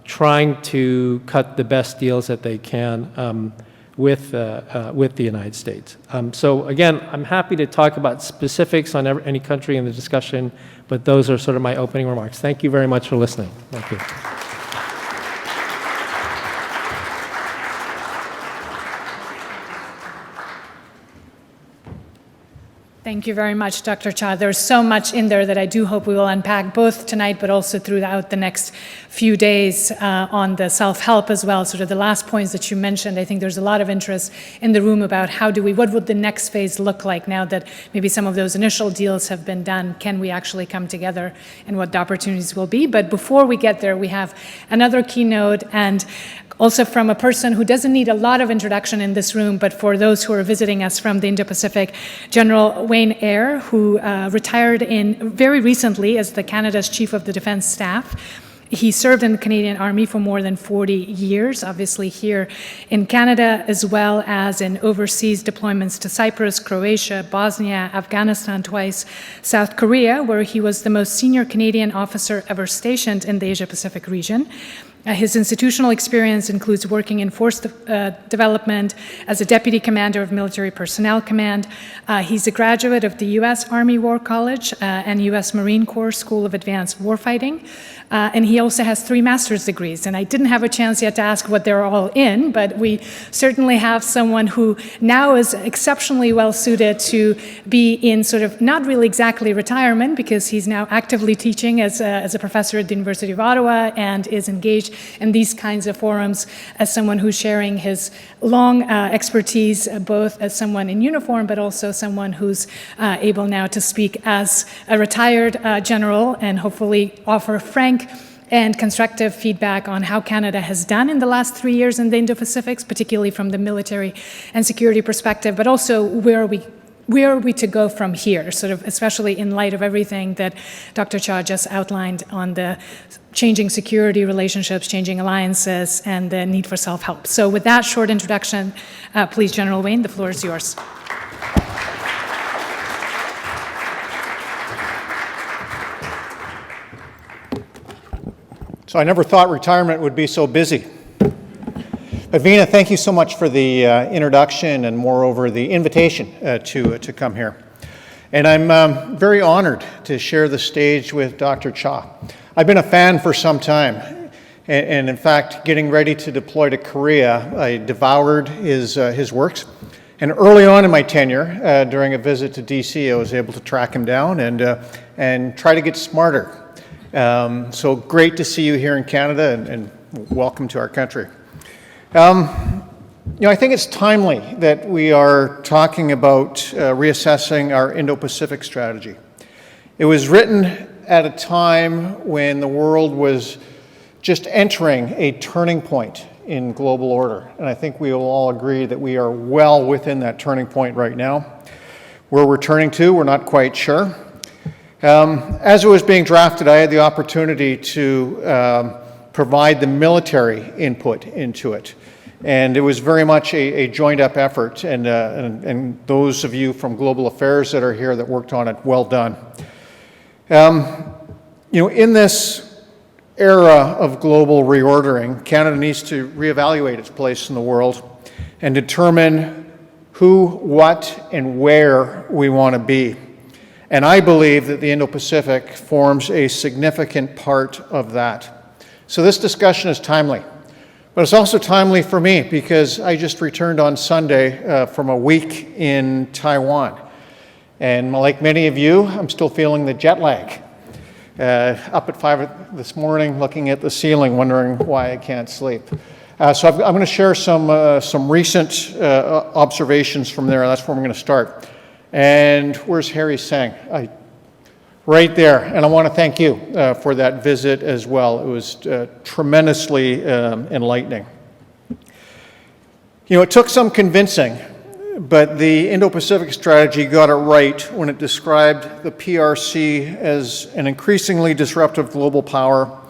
S3: trying to cut the best deals that they can with the United States. So again, I'm happy to talk about specifics on any country in the discussion, but those are sort of my opening remarks. Thank you very much for listening. Thank you.
S1: Thank you very much, Dr. Cha. There's so much in there that I do hope we will unpack both tonight, but also throughout the next few days on the self-help as well. Sort of the last points that you mentioned, I think there's a lot of interest in the room about what would the next phase look like now that maybe some of those initial deals have been done? Can we actually come together and what the opportunities will be? But before we get there, we have another keynote, and also from a person who doesn't need a lot of introduction in this room, but for those who are visiting us from the Indo-Pacific, General Wayne Eyre, who retired very recently as the Canada's Chief of the Defence Staff. He served in the Canadian Army for more than 40 years, obviously here in Canada, as well as in overseas deployments to Cyprus, Croatia, Bosnia, Afghanistan twice, South Korea, where he was the most senior Canadian officer ever stationed in the Asia-Pacific region. His institutional experience includes working in force development as a deputy commander of Military Personnel Command. He's a graduate of the U.S. Army War College and U.S. Marine Corps School of Advanced Warfighting. And he also has 3 master's degrees. And I didn't have a chance yet to ask what they're all in, but we certainly have someone who now is exceptionally well suited to be in sort of not really exactly retirement, because he's now actively teaching as a professor at the University of Ottawa and is engaged in these kinds of forums as someone who's sharing his long expertise, both as someone in uniform, but also someone who's able now to speak as a retired general and hopefully offer frank and constructive feedback on how Canada has done in the last 3 years in the Indo-Pacific, particularly from the military and security perspective, but also where are we to go from here, sort of especially in light of everything that Dr. Cha just outlined on the changing security relationships, changing alliances, and the need for self-help. So with that short introduction, please, General Wayne, the floor is yours.
S4: So I never thought retirement would be so busy. But Veena, thank you so much for the introduction and moreover the invitation to come here. And I'm very honored to share the stage with Dr. Cha. I've been a fan for some time. And in fact, getting ready to deploy to Korea, I devoured his works. And early on in my tenure, during a visit to DC, I was able to track him down and try to get smarter. So great to see you here in Canada, and welcome to our country. I think it's timely that we are talking about reassessing our Indo-Pacific strategy. It was written at a time when the world was just entering a turning point in global order. And I think we will all agree that we are well within that turning point right now. Where we're turning to, we're not quite sure. As it was being drafted, I had the opportunity to provide the military input into it. And it was very much a joined-up effort. And those of you from Global Affairs that are here that worked on it, well done. In this era of global reordering, Canada needs to reevaluate its place in the world and determine who, what, and where we want to be. And I believe that the Indo-Pacific forms a significant part of that. So this discussion is timely. But it's also timely for me because I just returned on Sunday from a week in Taiwan. And like many of you, I'm still feeling the jet lag. Up at 5 this morning, looking at the ceiling, wondering why I can't sleep. So I'm going to share some recent observations from there. That's where I'm going to start. And where's Harry Sang? Right there. And I want to thank you for that visit as well. It was tremendously enlightening. It took some convincing, but the Indo-Pacific strategy got it right when it described the PRC as an increasingly disruptive global power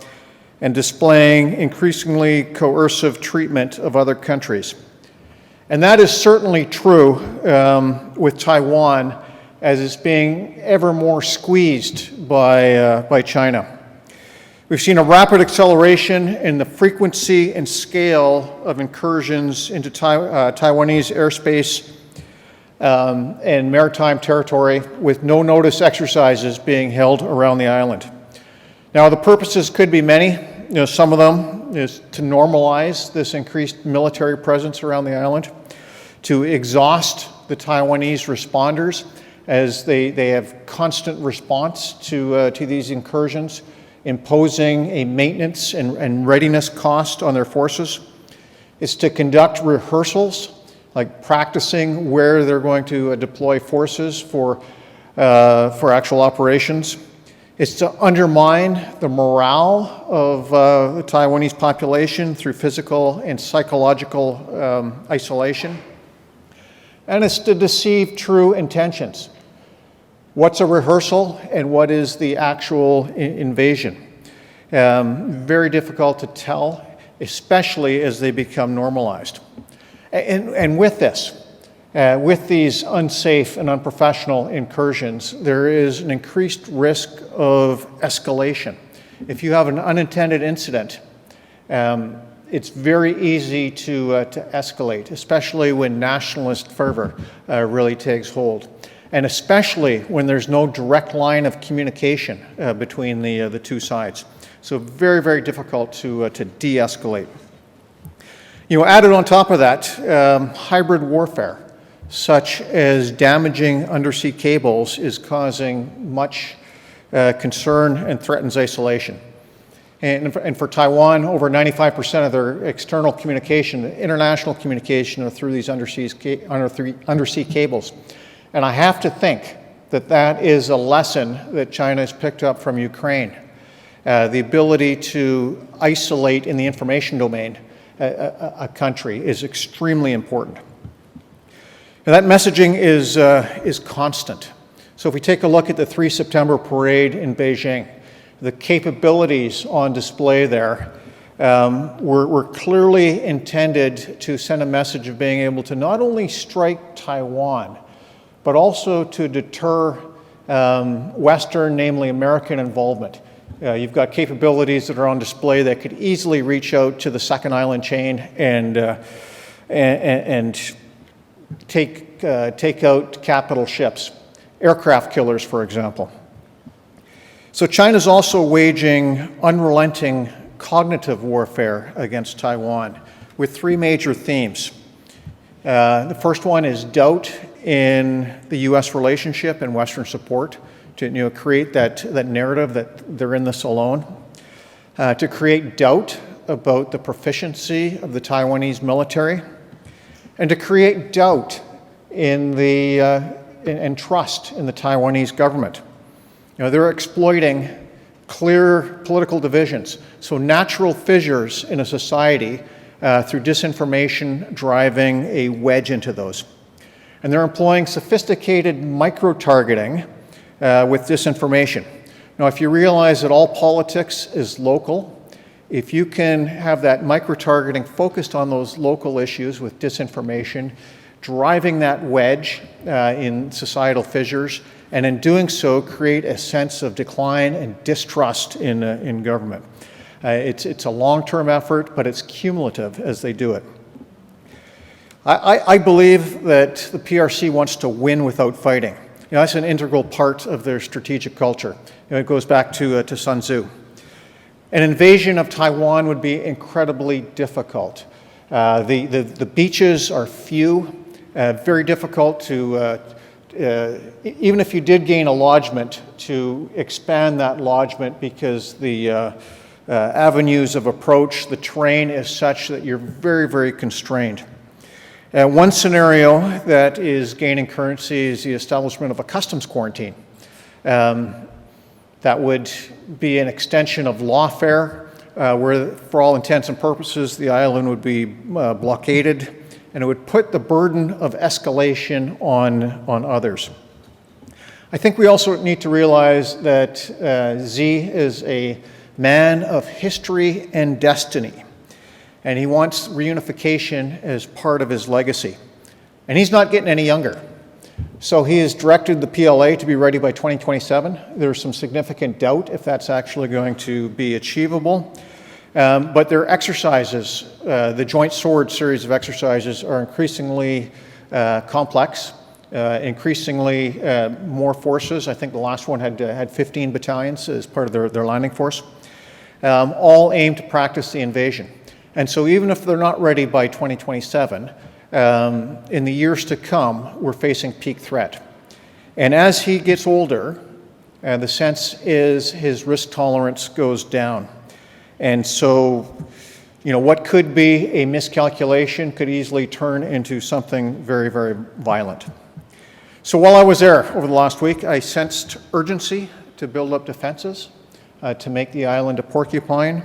S4: and displaying increasingly coercive treatment of other countries. And that is certainly true with Taiwan, as it's being ever more squeezed by China. We've seen a rapid acceleration in the frequency and scale of incursions into Taiwanese airspace and maritime territory, with no-notice exercises being held around the island. Now, the purposes could be many. Some of them is to normalize this increased military presence around the island, to exhaust the Taiwanese responders as they have constant response to these incursions, imposing a maintenance and readiness cost on their forces. It's to conduct rehearsals, like practicing where they're going to deploy forces for actual operations. It's to undermine the morale of the Taiwanese population through physical and psychological isolation. And it's to deceive true intentions. What's a rehearsal and what is the actual invasion? Very difficult to tell, especially as they become normalized. And with this, with these unsafe and unprofessional incursions, there is an increased risk of escalation. If you have an unintended incident, it's very easy to escalate, especially when nationalist fervor really takes hold, and especially when there's no direct line of communication between the two sides. So very, very difficult to de-escalate. Added on top of that, hybrid warfare, such as damaging undersea cables, is causing much concern and threatens isolation. And for Taiwan, over 95% of their external communication, international communication, are through these undersea cables. And I have to think that that is a lesson that China has picked up from Ukraine. The ability to isolate in the information domain a country is extremely important. And that messaging is constant. So if we take a look at the 3 September parade in Beijing, the capabilities on display there were clearly intended to send a message of being able to not only strike Taiwan, but also to deter Western, namely American, involvement. You've got capabilities that are on display that could easily reach out to the second island chain and take out capital ships, aircraft killers, for example. So China's also waging unrelenting cognitive warfare against Taiwan with three major themes. The first one is doubt in the U.S. relationship and Western support to create that narrative that they're in this alone, to create doubt about the proficiency of the Taiwanese military, and to create doubt in and trust in the Taiwanese government. They're exploiting clear political divisions, so natural fissures in a society through disinformation driving a wedge into those. And they're employing sophisticated micro-targeting with disinformation. Now, if you realize that all politics is local, if you can have that micro-targeting focused on those local issues with disinformation, driving that wedge in societal fissures, and in doing so, create a sense of decline and distrust in government. It's a long-term effort, but it's cumulative as they do it. I believe that the PRC wants to win without fighting. That's an integral part of their strategic culture. It goes back to Sun Tzu. An invasion of Taiwan would be incredibly difficult. The beaches are few, very difficult to, even if you did gain a lodgment, to expand that lodgment because the avenues of approach, the terrain is such that you're very, very constrained. One scenario that is gaining currency is the establishment of a customs quarantine. That would be an extension of lawfare, where for all intents and purposes the island would be blockaded, and it would put the burden of escalation on others. I think we also need to realize that Xi is a man of history and destiny, and he wants reunification as part of his legacy. And he's not getting any younger. So he has directed the PLA to be ready by 2027. There's some significant doubt if that's actually going to be achievable. But their exercises, the Joint Sword series of exercises, are increasingly complex, increasingly more forces. I think the last one had 15 battalions as part of their landing force, all aimed to practice the invasion. And so even if they're not ready by 2027, in the years to come, we're facing peak threat. And as he gets older, the sense is his risk tolerance goes down. And so, what could be a miscalculation could easily turn into something very, very violent. So while I was there over the last week, I sensed urgency to build up defenses, to make the island a porcupine,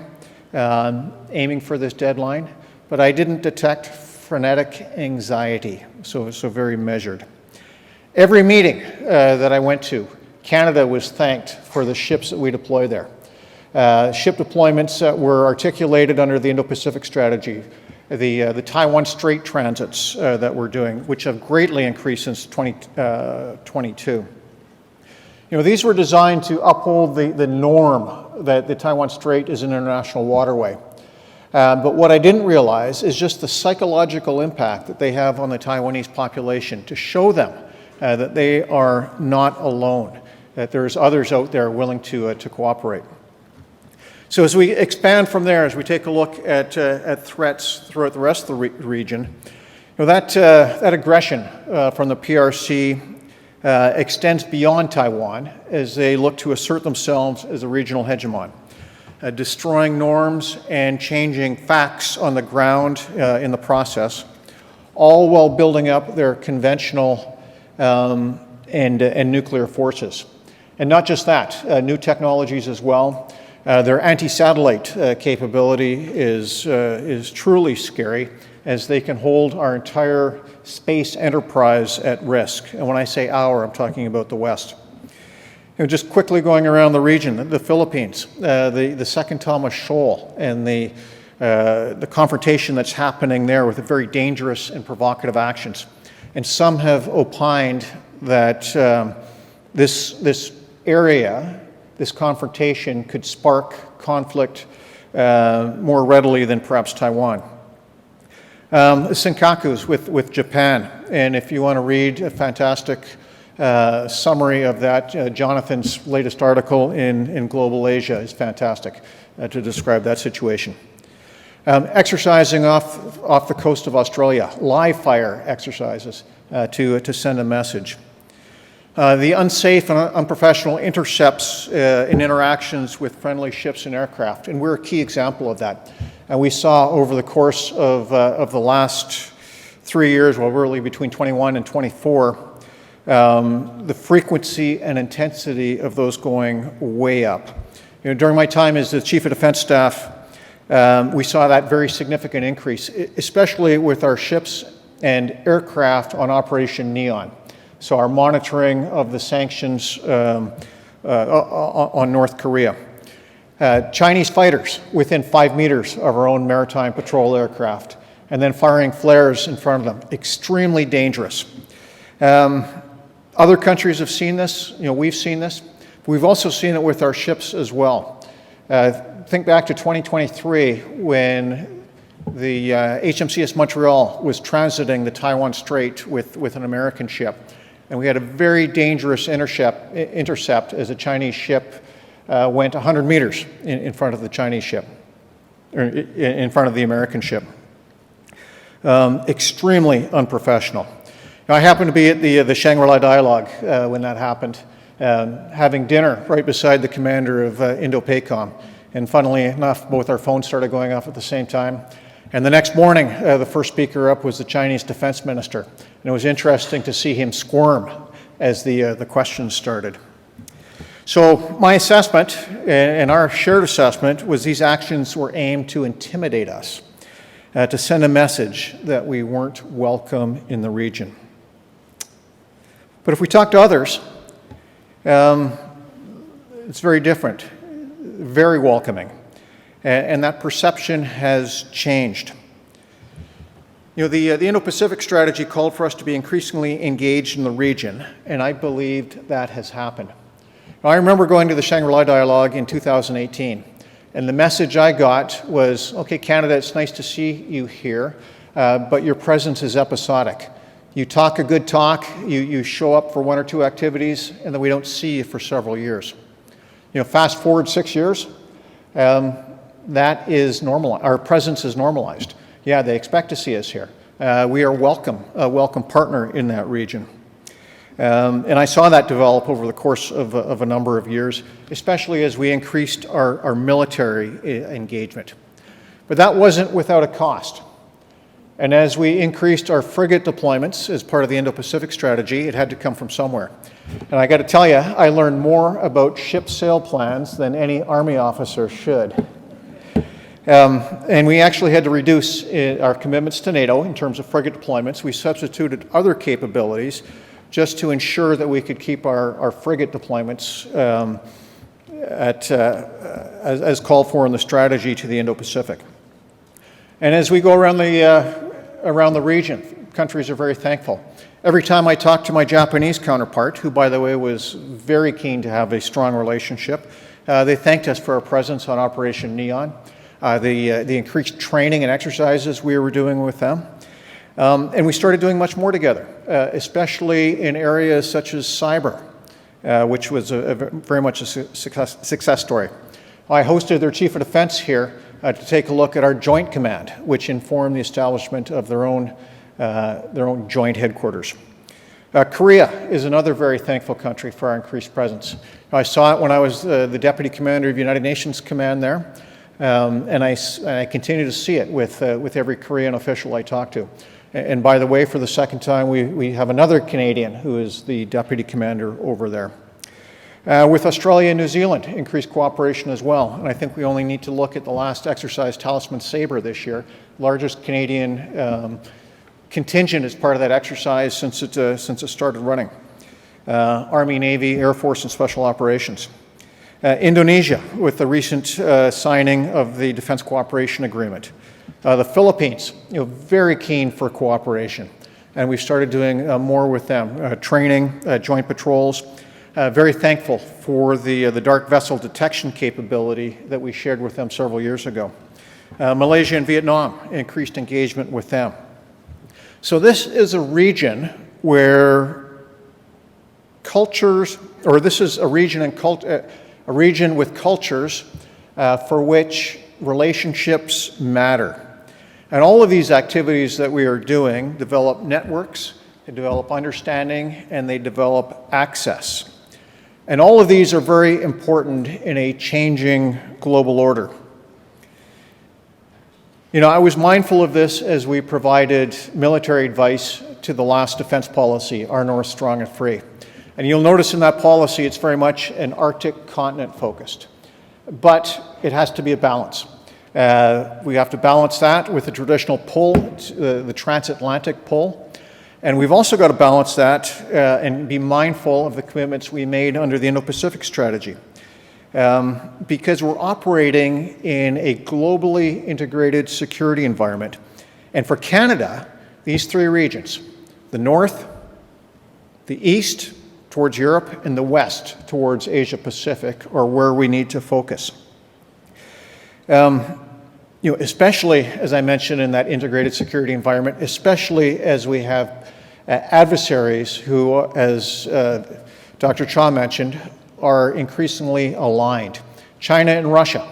S4: aiming for this deadline, but I didn't detect frenetic anxiety, so very measured. Every meeting that I went to, Canada was thanked for the ships that we deploy there. Ship deployments that were articulated under the Indo-Pacific strategy, the Taiwan Strait transits that we're doing, which have greatly increased since 2022. These were designed to uphold the norm that the Taiwan Strait is an international waterway. But what I didn't realize is just the psychological impact that they have on the Taiwanese population, to show them that they are not alone, that there's others out there willing to cooperate. So as we expand from there, as we take a look at threats throughout the rest of the region, that aggression from the PRC extends beyond Taiwan as they look to assert themselves as a regional hegemon, destroying norms and changing facts on the ground in the process, all while building up their conventional and nuclear forces. And not just that, new technologies as well. Their anti-satellite capability is truly scary, as they can hold our entire space enterprise at risk. And when I say our, I'm talking about the West. Just quickly going around the region, the Philippines, the Second Thomas Shoal, and the confrontation that's happening there with very dangerous and provocative actions. And some have opined that this area, this confrontation, could spark conflict more readily than perhaps Taiwan. The Senkakus with Japan, and if you want to read a fantastic summary of that. Jonathan's latest article in Global Asia is fantastic to describe that situation. Exercising off the coast of Australia, live fire exercises to send a message. The unsafe and unprofessional intercepts in interactions with friendly ships and aircraft, and we're a key example of that. And we saw over the course of the last 3 years, well, really between 21 and 24, the frequency and intensity of those going way up. You know, during my time as the Chief of Defense Staff, we saw that very significant increase, especially with our ships and aircraft on Operation Neon. So our monitoring of the sanctions on North Korea. Chinese fighters within 5 meters of our own maritime patrol aircraft, and then firing flares in front of them. Extremely dangerous. Other countries have seen this. You know, we've seen this. We've also seen it with our ships as well. Think back to 2023 when the HMCS Montreal was transiting the Taiwan Strait with an American ship. And we had a very dangerous intercept as a Chinese ship went 100 meters in front of the Chinese ship, or in front of the American ship. Extremely unprofessional. Now, I happened to be at the Shangri-La Dialogue when that happened, having dinner right beside the commander of Indo-Pacom. And funnily enough, both our phones started going off at the same time. And the next morning, the first speaker up was the Chinese defense minister. And it was interesting to see him squirm as the questions started. So my assessment, and our shared assessment, was these actions were aimed to intimidate us, to send a message that we weren't welcome in the region. But if we talk to others, it's very different, very welcoming. And that perception has changed. You know, the Indo-Pacific strategy called for us to be increasingly engaged in the region, and I believed that has happened. Now, I remember going to the Shangri-La Dialogue in 2018, and the message I got was, okay, Canada, it's nice to see you here, but your presence is episodic. You talk a good talk, you show up for 1 or 2 activities, and then we don't see you for several years. You know, fast forward 6 years, that is normal. Our presence is normalized. Yeah, they expect to see us here. We are welcome, a welcome partner in that region. And I saw that develop over the course of a number of years, especially as we increased our military engagement. But that wasn't without a cost. And as we increased our frigate deployments as part of the Indo-Pacific strategy, it had to come from somewhere. And I got to tell you, I learned more about ship sail plans than any Army officer should. And we actually had to reduce our commitments to NATO in terms of frigate deployments. We substituted other capabilities just to ensure that we could keep our frigate deployments as called for in the strategy to the Indo-Pacific. And as we go around the region, countries are very thankful. Every time I talk to my Japanese counterpart, who, by the way, was very keen to have a strong relationship, they thanked us for our presence on Operation Neon, the increased training and exercises we were doing with them. And we started doing much more together, especially in areas such as cyber, which was very much a success story. I hosted their Chief of Defense here to take a look at our Joint Command, which informed the establishment of their own joint headquarters. Korea is another very thankful country for our increased presence. I saw it when I was the Deputy Commander of United Nations Command there, and I continue to see it with every Korean official I talk to. And by the way, for the second time, we have another Canadian who is the Deputy Commander over there. With Australia and New Zealand, increased cooperation as well. And I think we only need to look at the last exercise, Talisman Sabre, this year, largest Canadian contingent as part of that exercise since it started running. Army, Navy, Air Force, and Special Operations. Indonesia, with the recent signing of the Defense Cooperation Agreement. The Philippines, very keen for cooperation. And we've started doing more with them, training, joint patrols. Very thankful for the dark vessel detection capability that we shared with them several years ago. Malaysia and Vietnam, increased engagement with them. So this is a region where cultures, or this is a region with cultures for which relationships matter. And all of these activities that we are doing develop networks, they develop understanding, and they develop access. And all of these are very important in a changing global order. You know, I was mindful of this as we provided military advice to the last defense policy, Our North Strong and Free. And you'll notice in that policy it's very much an Arctic continent focused. But it has to be a balance. We have to balance that with the traditional pull, the transatlantic pull. And we've also got to balance that and be mindful of the commitments we made under the Indo-Pacific strategy. Because we're operating in a globally integrated security environment. And for Canada, these three regions, the north, the east towards Europe, and the west towards Asia-Pacific are where we need to focus. You know, especially, as I mentioned, in that integrated security environment, especially as we have adversaries who, as Dr. Cha mentioned, are increasingly aligned. China and Russia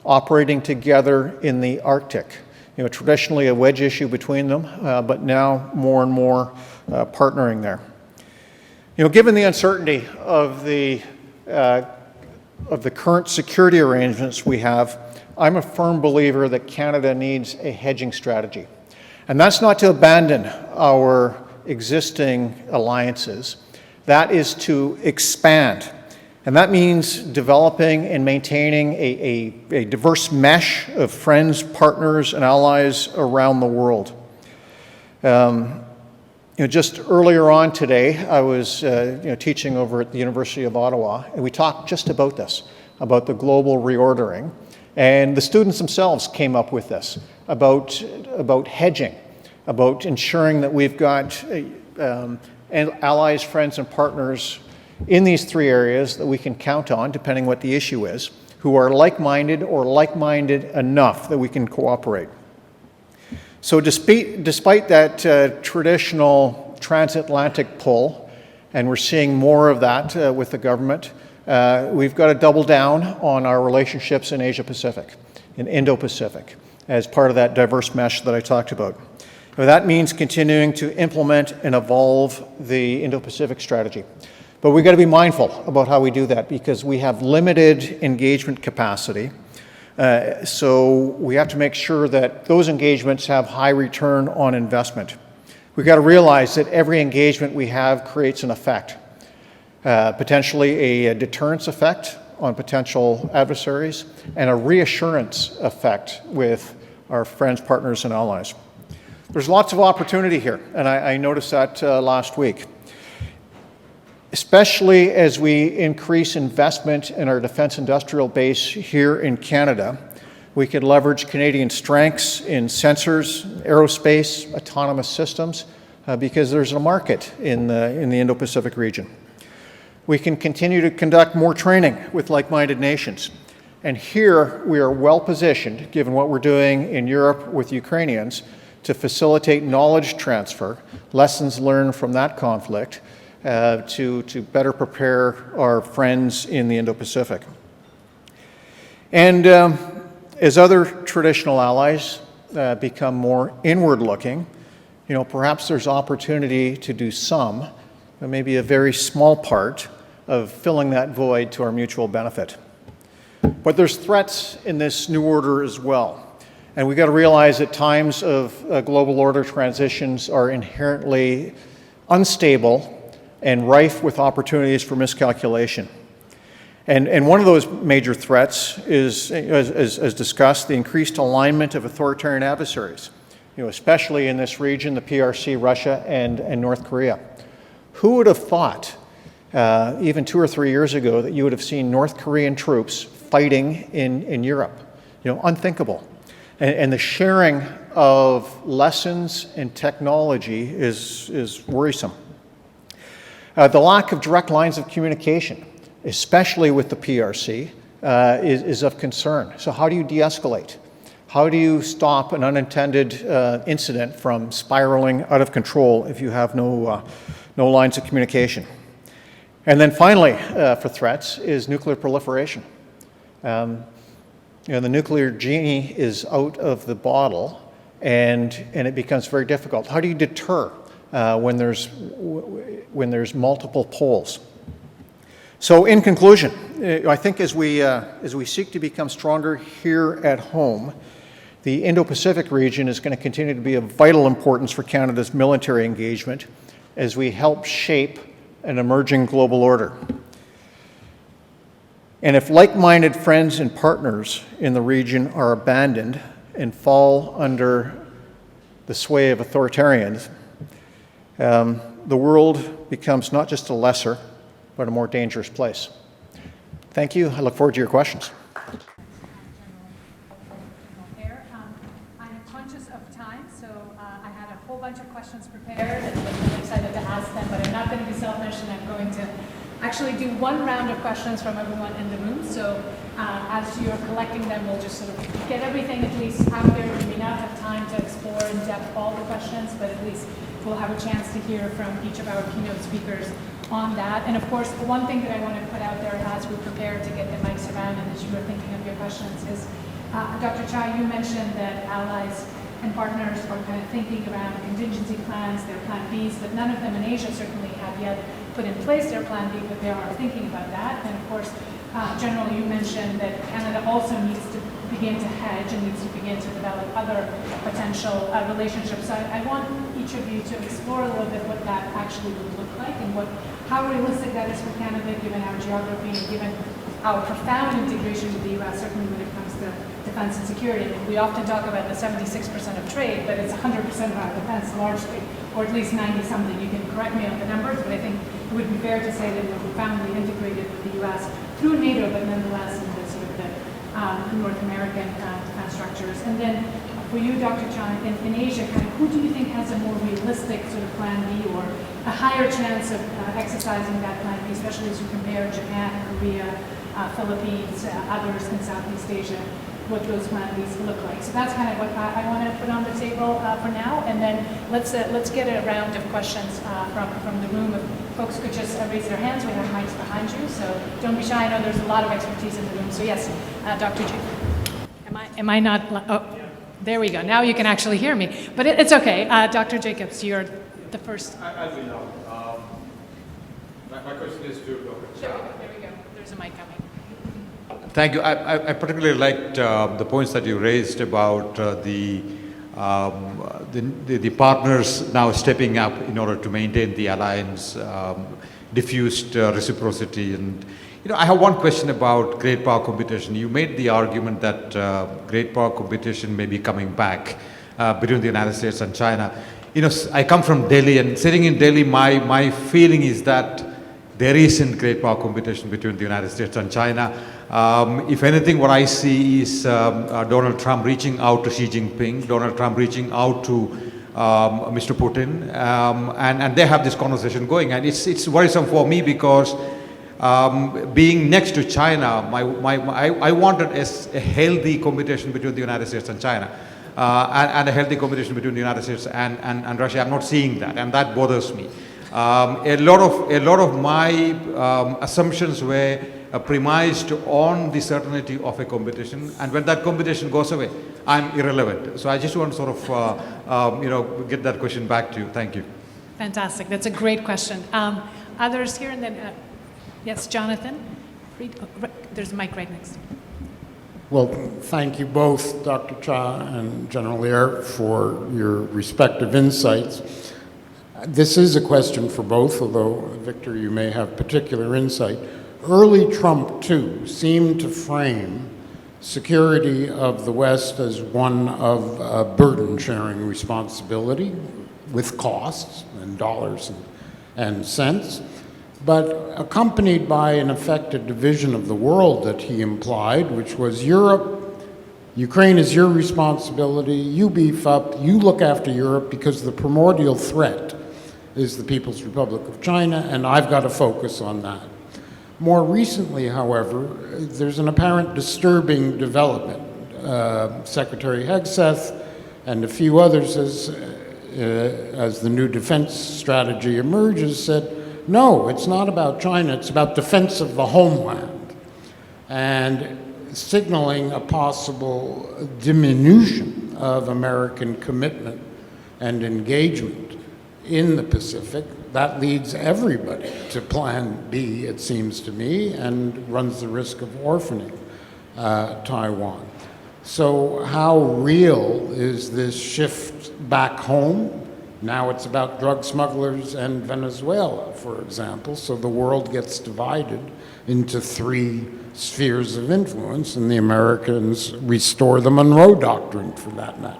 S4: operating together in the Arctic. You know, traditionally a wedge issue between them, but now more and more partnering there. You know, given the uncertainty of the current security arrangements we have, I'm a firm believer that Canada needs a hedging strategy. And that's not to abandon our existing alliances. That is to expand. And that means developing and maintaining a diverse mesh of friends, partners, and allies around the world. You know, just earlier on today, I was teaching over at the University of Ottawa, and we talked just about this, about the global reordering. And the students themselves came up with this, about hedging, about ensuring that we've got allies, friends, and partners in these three areas that we can count on, depending what the issue is, who are like-minded or like-minded enough that we can cooperate. So despite that traditional transatlantic pull, and we're seeing more of that with the government, we've got to double down on our relationships in Asia-Pacific, in Indo-Pacific, as part of that diverse mesh that I talked about. Now, that means continuing to implement and evolve the Indo-Pacific strategy. But we've got to be mindful about how we do that because we have limited engagement capacity. So we have to make sure that those engagements have high return on investment. We've got to realize that every engagement we have creates an effect, potentially a deterrence effect on potential adversaries and a reassurance effect with our friends, partners, and allies. There's lots of opportunity here, and I noticed that last week. Especially as we increase investment in our defense industrial base here in Canada, we could leverage Canadian strengths in sensors, aerospace, autonomous systems, because there's a market in the Indo-Pacific region. We can continue to conduct more training with like-minded nations. And here we are well positioned, given what we're doing in Europe with Ukrainians, to facilitate knowledge transfer, lessons learned from that conflict, to better prepare our friends in the Indo-Pacific. And as other traditional allies become more inward-looking, you know, perhaps there's opportunity to do some, but maybe a very small part of filling that void to our mutual benefit. But there's threats in this new order as well. And we've got to realize that times of global order transitions are inherently unstable and rife with opportunities for miscalculation. And one of those major threats is, as discussed, the increased alignment of authoritarian adversaries, you know, especially in this region, the PRC, Russia, and North Korea. Who would have thought, even 2 or 3 years ago, that you would have seen North Korean troops fighting in Europe? You know, unthinkable. And the sharing of lessons and technology is worrisome. The lack of direct lines of communication, especially with the PRC, is of concern. So how do you de-escalate? How do you stop an unintended incident from spiraling out of control if you have no lines of communication? And then finally, for threats, is nuclear proliferation. The nuclear genie is out of the bottle, and it becomes very difficult. How do you deter when there's multiple poles? So, in conclusion, I think as we seek to become stronger here at home, the Indo-Pacific region is going to continue to be of vital importance for Canada's military engagement as we help shape an emerging global order. And if like-minded friends and partners in the region are abandoned and fall under the sway of authoritarians, the world becomes not just a lesser, but a more dangerous place. Thank you. I look forward to your questions.
S1: I'm conscious of time, so I had a whole bunch of questions prepared and was really excited to ask them, but I'm not going to be selfish and I'm going to actually do one round of questions from everyone in the room. So as you're collecting them, we'll just sort of get everything at least out there. We may not have time to explore in depth all the questions, but at least we'll have a chance to hear from each of our keynote speakers on that. And of course, one thing that I want to put out there as we prepare to get the mics around and as you are thinking of your questions is, Dr. Chai, you mentioned that allies and partners are kind of thinking around contingency plans, their plan Bs, but none of them in Asia certainly have yet put in place their plan B, but they are thinking about that. And of course, General, you mentioned that Canada also needs to begin to hedge and needs to begin to develop other potential relationships. So I want each of you to explore a little bit what that actually would look like and how realistic that is for Canada, given our geography and given our profound integration with the U.S., certainly when it comes to defense and security. We often talk about the 76% of trade, but it's 100% of our defense largely, or at least 90-something. You can correct me on the numbers, but I think it would be fair to say that we're profoundly integrated with the U.S. through NATO, but nonetheless in the sort of the North American defense structures. And then for you, Dr. Chai, in Asia, kind of who do you think has a more realistic sort of plan B or a higher chance of exercising that plan B, especially as you compare Japan, Korea, Philippines, others in Southeast Asia, what those plan Bs look like. So that's kind of what I want to put on the table for now. And then let's get a round of questions from the room. If folks could just raise their hands, we have mics behind you. So don't be shy. I know there's a lot of expertise in the room. So yes, Dr. Jacob. Am I not? Oh, there we go. Now you can actually hear me. But it's okay. Dr. Jacobs, you're the first.
S5: As you know, my question is to Dr. Chai.
S1: There we go. There's a mic coming.
S5: Thank you. I particularly liked the points that you raised about the partners now stepping up in order to maintain the alliance, diffused reciprocity. And I have one question about great power competition. You made the argument that great power competition may be coming back between the United States and China. I come from Delhi, and sitting in Delhi, my feeling is that there isn't great power competition between the United States and China. If anything, what I see is Donald Trump reaching out to Xi Jinping, Donald Trump reaching out to Mr. Putin, and they have this conversation going. And it's worrisome for me because being next to China, I wanted a healthy competition between the United States and China, and a healthy competition between the United States and Russia. I'm not seeing that, and that bothers me. A lot of my assumptions were premised on the certainty of a competition, and when that competition goes away, I'm irrelevant. So I just want to sort of, get that question back to you. Thank you.
S1: Fantastic. That's a great question. Others here, and then yes, Jonathan. There's a mic right next.
S6: Well, thank you both, Dr. Cha and General Lear, for your respective insights. This is a question for both, although, Victor, you may have particular insight. Early Trump, too, seemed to frame security of the West as one of burden-sharing responsibility with costs and dollars and cents, but accompanied by, in effect, a division of the world that he implied, which was Europe, Ukraine is your responsibility, you beef up, you look after Europe because the primordial threat is the People's Republic of China, and I've got to focus on that. More recently, however, there's an apparent disturbing development. Secretary Hegseth and a few others, as the new defense strategy emerges, said, No, it's not about China. It's about defense of the homeland and signaling a possible diminution of American commitment and engagement in the Pacific. That leads everybody to Plan B, it seems to me, and runs the risk of orphaning Taiwan. So how real is this shift back home? Now it's about drug smugglers and Venezuela, for example, so the world gets divided into three spheres of influence, and the Americans restore the Monroe Doctrine, for that matter.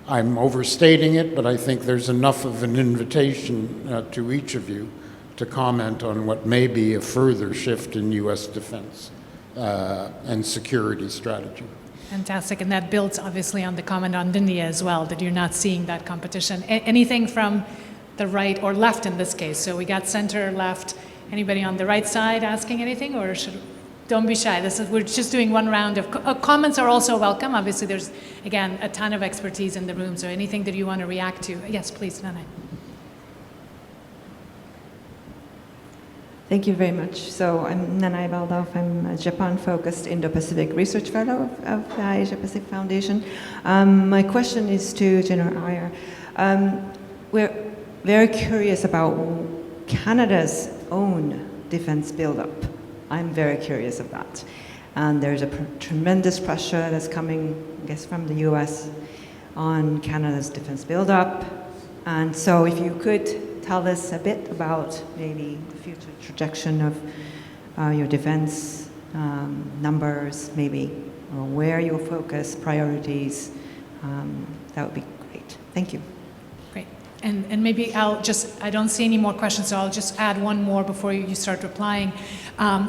S6: I'm overstating it, but I think there's enough of an invitation to each of you to comment on what may be a further shift in U.S. defense and security strategy.
S1: Fantastic, and that builds obviously on the comment on India as well, that you're not seeing that competition. Anything from the right or left in this case? So we got center, left. Anybody on the right side asking anything, or don't be shy. We're just doing one round of comments are also welcome. Obviously, there's again a ton of expertise in the room. So anything that you want to react to, yes, please, Nana.
S7: Thank you very much. So I'm Nanai Baldauf. I'm a Japan-focused Indo-Pacific Research Fellow of the Asia-Pacific Foundation. My question is to General Ayer. We're very curious about Canada's own defense buildup. I'm very curious of that. And there's a tremendous pressure that's coming, I guess, from the US on Canada's defense buildup. And so if you could tell us a bit about maybe the future trajectory of your defense numbers, maybe, or where your focus, priorities, that would be great. Thank you.
S1: Great. And maybe I don't see any more questions, so I'll just add one more before you start replying,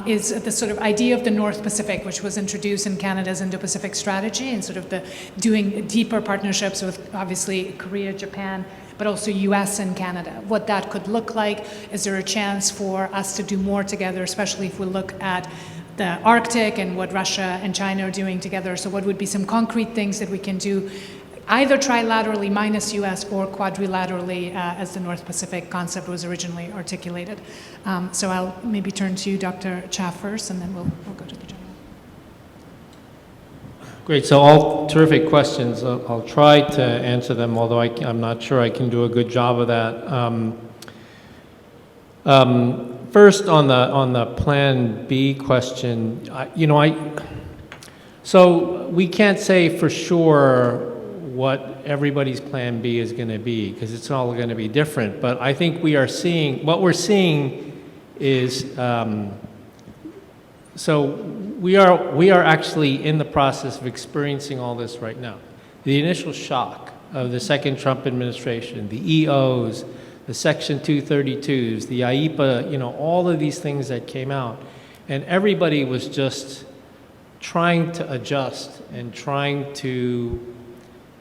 S1: is the sort of idea of the North Pacific, which was introduced in Canada's Indo-Pacific strategy, and sort of the doing deeper partnerships with obviously Korea, Japan, but also US and Canada. What that could look like, is there a chance for us to do more together, especially if we look at the Arctic and what Russia and China are doing together? So what would be some concrete things that we can do, either trilaterally minus US or quadrilaterally as the North Pacific concept was originally articulated? So I'll maybe turn to you, Dr. Cha, first, and then we'll go to the general.
S3: Great, so all terrific questions. I'll try to answer them, although I'm not sure I can do a good job of that. First, on the Plan B question, so we can't say for sure what everybody's Plan B is going to be, because it's all going to be different. But I think what we're seeing is, so we are actually in the process of experiencing all this right now. The initial shock of the second Trump administration, the EOs, the Section 232s, the IEPA, all of these things that came out, and everybody was just trying to adjust and trying to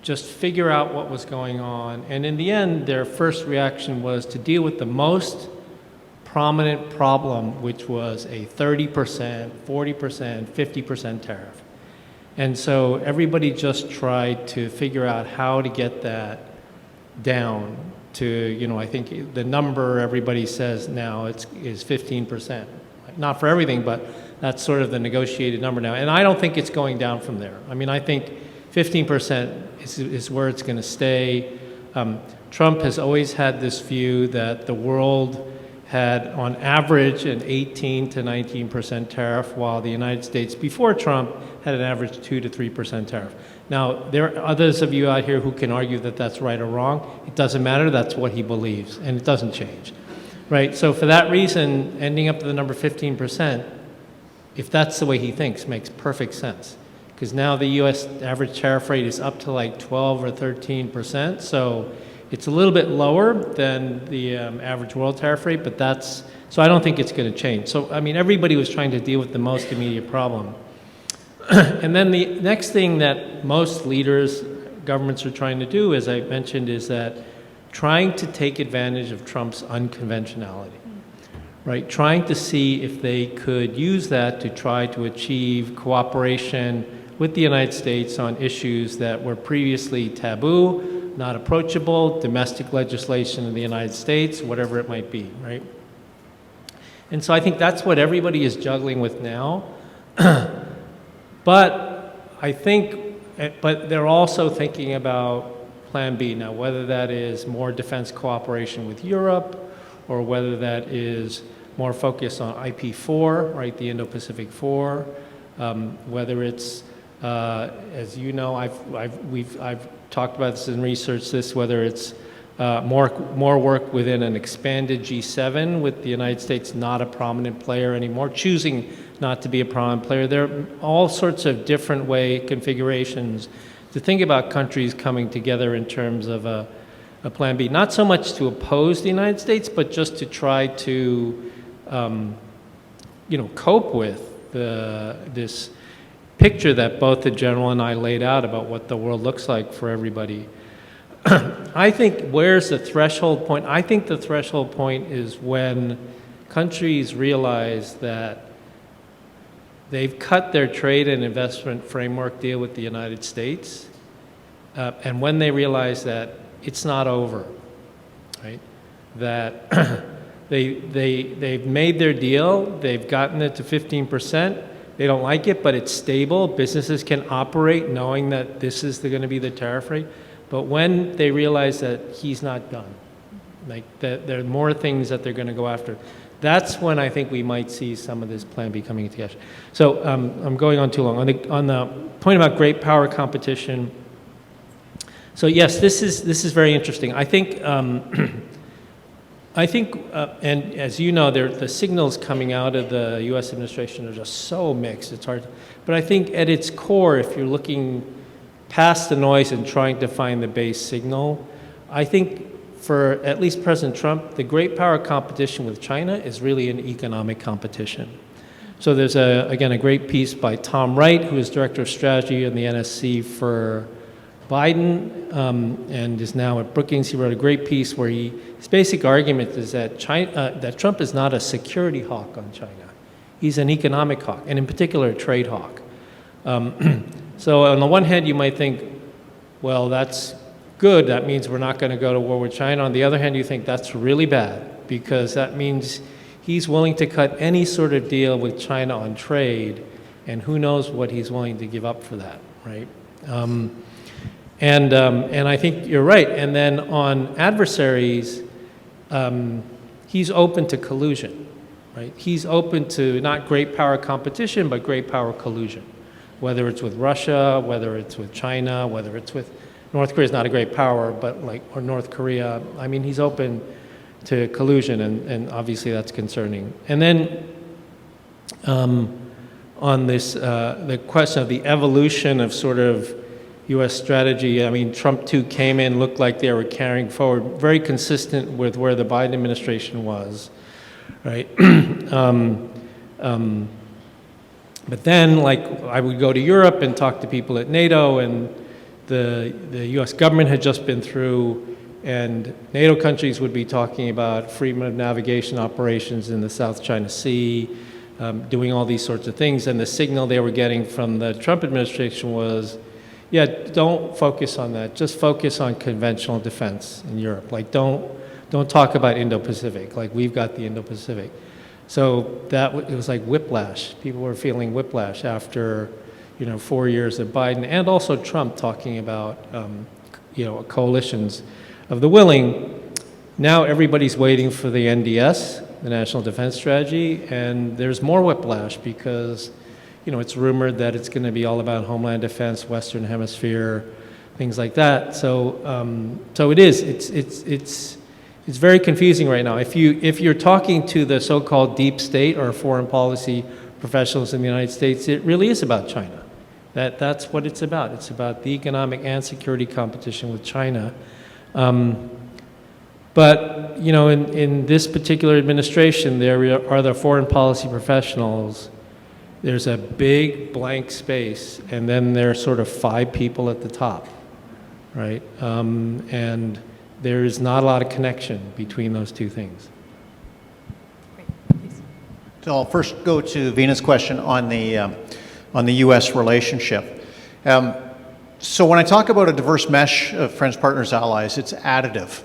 S3: just figure out what was going on. And in the end, their first reaction was to deal with the most prominent problem, which was a 30%, 40%, 50% tariff. And so everybody just tried to figure out how to get that down to, I think the number everybody says now is 15%. Not for everything, but that's sort of the negotiated number now. And I don't think it's going down from there. I mean, I think 15% is where it's going to stay. Trump has always had this view that the world had on average an 18 to 19% tariff, while the United States before Trump had an average 2 to 3% tariff. Now, there are others of you out here who can argue that that's right or wrong. It doesn't matter, that's what he believes, and it doesn't change, right? So for that reason, ending up with the number 15%, if that's the way he thinks, makes perfect sense. Because now the US average tariff rate is up to like 12 or 13%, so it's a little bit lower than the average world tariff rate, but so I don't think it's going to change. So, I mean, everybody was trying to deal with the most immediate problem. And then the next thing that most leaders, governments are trying to do, as I mentioned, is that trying to take advantage of Trump's unconventionality, right? Trying to see if they could use that to try to achieve cooperation with the United States on issues that were previously taboo, not approachable, domestic legislation in the United States, whatever it might be, right? And so I think that's what everybody is juggling with now. But they're also thinking about Plan B now, whether that is more defense cooperation with Europe, or whether that is more focus on IP4, right, the Indo-Pacific Forum, whether it's, as you know, I've talked about this and researched this, whether it's more work within an expanded G7 with the United States not a prominent player anymore, choosing not to be a prominent player. There are all sorts of different configurations to think about countries coming together in terms of a Plan B. Not so much to oppose the United States, but just to try to, cope with this picture that both the General and I laid out about what the world looks like for everybody. I think where's the threshold point? I think the threshold point is when countries realize that they've cut their trade and investment framework deal with the United States, and when they realize that it's not over, right? That they've made their deal, they've gotten it to 15%, they don't like it, but it's stable, businesses can operate knowing that this is going to be the tariff rate. But when they realize that he's not done, like that there are more things that they're going to go after, that's when I think we might see some of this Plan B coming into cash. So I'm going on too long. On the point about great power competition, so yes, this is very interesting. I think, and as you know, the signals coming out of the U.S. administration are just so mixed. It's hard, but I think at its core, if you're looking past the noise and trying to find the base signal, I think for at least President Trump, the great power competition with China is really an economic competition. So there's again a great piece by Tom Wright, who is Director of Strategy in the NSC for Biden, and is now at Brookings. He wrote a great piece where his basic argument is that that Trump is not a security hawk on China. He's an economic hawk, and in particular a trade hawk. So on the one hand, you might think, well, that's good. That means we're not going to go to war with China. On the other hand, you think that's really bad, because that means he's willing to cut any sort of deal with China on trade, and who knows what he's willing to give up for that, right? And I think you're right. And then on adversaries, he's open to collusion, right? He's open to not great power competition, but great power collusion. Whether it's with Russia, whether it's with China, whether it's with North Korea is not a great power, but or North Korea. I mean, he's open to collusion, and obviously that's concerning. And then on this, the question of the evolution of sort of U.S. strategy, I mean, Trump too came in, looked like they were carrying forward, very consistent with where the Biden administration was, right? But then, I would go to Europe and talk to people at NATO, and the U.S. government had just been through, and NATO countries would be talking about freedom of navigation operations in the South China Sea, doing all these sorts of things, and the signal they were getting from the Trump administration was, yeah, don't focus on that. Just focus on conventional defense in Europe. Don't talk about Indo-Pacific. We've got the Indo-Pacific. So it was like whiplash. People were feeling whiplash after, 4 years of Biden and also Trump talking about, coalitions of the willing. Now everybody's waiting for the NDS, the National Defense Strategy, and there's more whiplash because, it's rumored that it's going to be all about homeland defense, Western Hemisphere, things like that. So, so it is. It's very confusing right now. If you're talking to the so-called deep state or foreign policy professionals in the United States, it really is about China. That's what it's about. It's about the economic and security competition with China. But in this particular administration, there are the foreign policy professionals. There's a big blank space, and then there are sort of 5 people at the top, right? And there is not a lot of connection between those two things.
S4: So I'll first go to Vina's question on the U.S. relationship. So when I talk about a diverse mesh of friends, partners, allies, it's additive,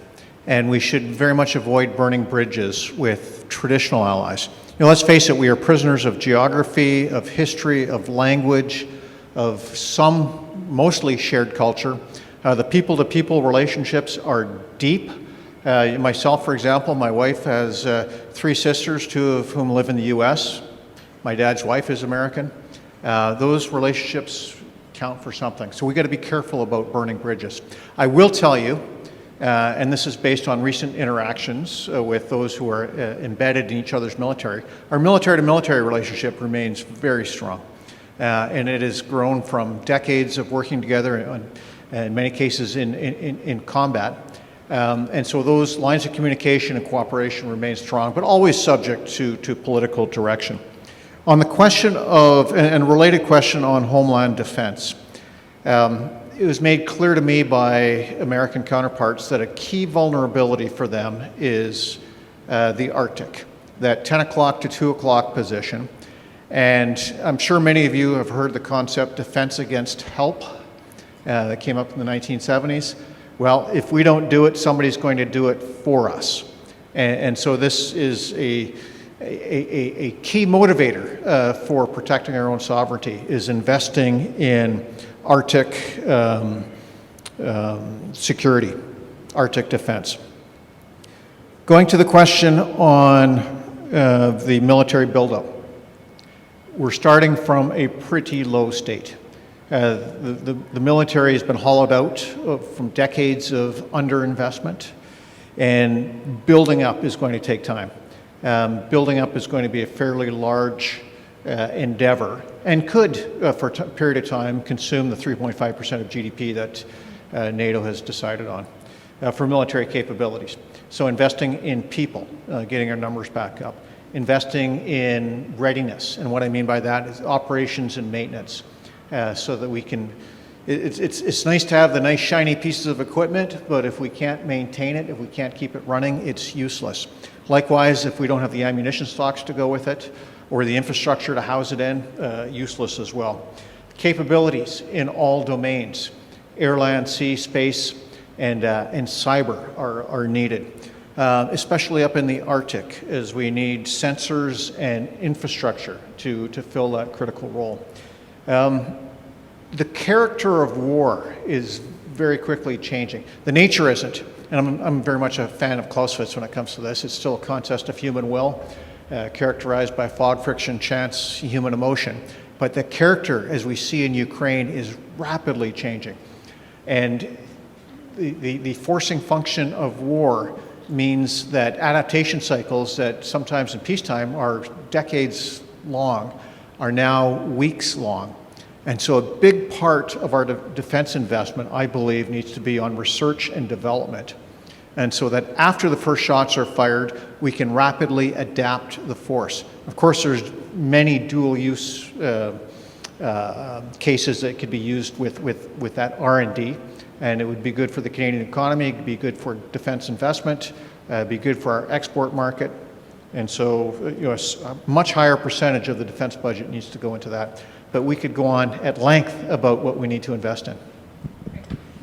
S4: and we should very much avoid burning bridges with traditional allies. let's face it, we are prisoners of geography, of history, of language, of some mostly shared culture. The people-to-people relationships are deep. Myself, for example, my wife has 3 sisters, 2 of whom live in the U.S. My dad's wife is American. Those relationships count for something. So we got to be careful about burning bridges. I will tell you, and this is based on recent interactions with those who are embedded in each other's military, our military-to-military relationship remains very strong. And it has grown from decades of working together, in many cases in combat. And so those lines of communication and cooperation remain strong, but always subject to political direction. On the question of, and a related question on homeland defense, it was made clear to me by American counterparts that a key vulnerability for them is the Arctic, that 10 o'clock to 2 o'clock position. And I'm sure many of you have heard the concept defense against help that came up in the 1970s. Well, if we don't do it, somebody's going to do it for us. And so this is a key motivator for protecting our own sovereignty, is investing in Arctic security, Arctic defense. Going to the question on the military buildup. We're starting from a pretty low state. The military has been hollowed out from decades of underinvestment, and building up is going to take time. Building up is going to be a fairly large endeavor, and could, for a period of time, consume the 3.5% of GDP that NATO has decided on for military capabilities. So investing in people, getting our numbers back up. Investing in readiness, and what I mean by that is operations and maintenance, so that we can, it's nice to have the nice shiny pieces of equipment, but if we can't maintain it, if we can't keep it running, it's useless. Likewise, if we don't have the ammunition stocks to go with it, or the infrastructure to house it in, useless as well. Capabilities in all domains, air, land, sea, space, and cyber are needed. Especially up in the Arctic, as we need sensors and infrastructure to fill that critical role. The character of war is very quickly changing. The nature isn't, and I'm very much a fan of Clausewitz when it comes to this. It's still a contest of human will, characterized by fog, friction, chance, human emotion. But the character, as we see in Ukraine, is rapidly changing. And the forcing function of war means that adaptation cycles that sometimes in peacetime are decades long are now weeks long. And so a big part of our defense investment, I believe, needs to be on research and development. And so that after the first shots are fired, we can rapidly adapt the force. Of course, there's many dual-use cases that could be used with that R&D. And it would be good for the Canadian economy, it would be good for defense investment, be good for our export market. And so a much higher percentage of the defense budget needs to go into that. But we could go on at length about what we need to invest in.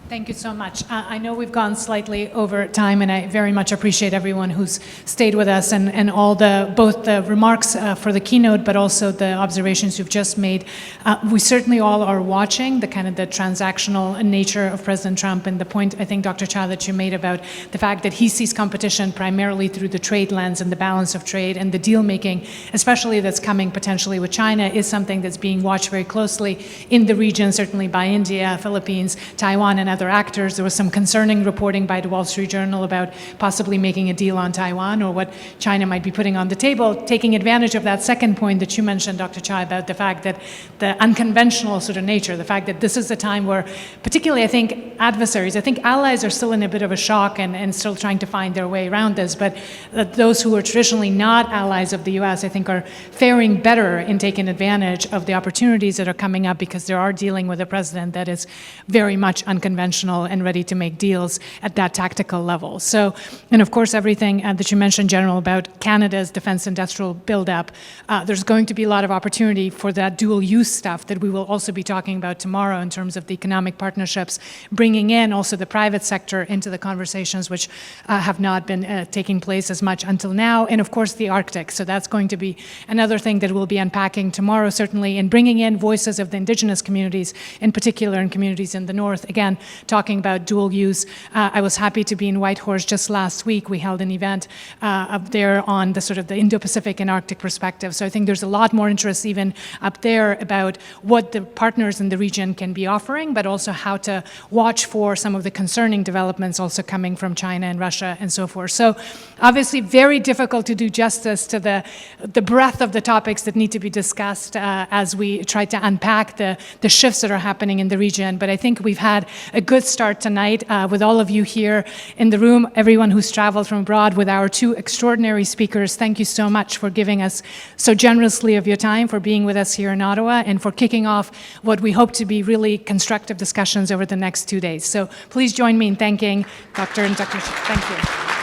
S1: Thank you so much. I know we've gone slightly over time, and I very much appreciate everyone who's stayed with us and all both the remarks for the keynote, but also the observations you've just made. We certainly all are watching the kind of the transactional nature of President Trump, and the point, I think, Dr. Cha, that you made about the fact that he sees competition primarily through the trade lens and the balance of trade, and the deal making, especially that's coming potentially with China, is something that's being watched very closely in the region, certainly by India, Philippines, Taiwan, and other actors. There was some concerning reporting by the Wall Street Journal about possibly making a deal on Taiwan, or what China might be putting on the table, taking advantage of that second point that you mentioned, Dr. Cha, about the fact that the unconventional sort of nature, the fact that this is a time where, particularly I think adversaries, I think allies are still in a bit of a shock and still trying to find their way around this, but those who are traditionally not allies of the U.S., I think, are faring better in taking advantage of the opportunities that are coming up, because they are dealing with a president that is very much unconventional conventional and ready to make deals at that tactical level. So, and of course, everything that you mentioned, General, about Canada's defense industrial buildup, there's going to be a lot of opportunity for that dual use stuff that we will also be talking about tomorrow in terms of the economic partnerships, bringing in also the private sector into the conversations, which have not been taking place as much until now, and of course the Arctic. So that's going to be another thing that we'll be unpacking tomorrow, certainly, and bringing in voices of the indigenous communities, in particular in communities in the north, again, talking about dual use. I was happy to be in Whitehorse just last week. We held an event up there on the sort of the Indo-Pacific and Arctic perspective. So I think there's a lot more interest even up there about what the partners in the region can be offering, but also how to watch for some of the concerning developments also coming from China and Russia and so forth. So obviously very difficult to do justice to the breadth of the topics that need to be discussed as we try to unpack the shifts that are happening in the region. But I think we've had a good start tonight with all of you here in the room, everyone who's traveled from abroad, with our two extraordinary speakers. Thank you so much for giving us so generously of your time, for being with us here in Ottawa, and for kicking off what we hope to be really constructive discussions over the next 2 days. So please join me in thanking Dr. and Dr. Thank you.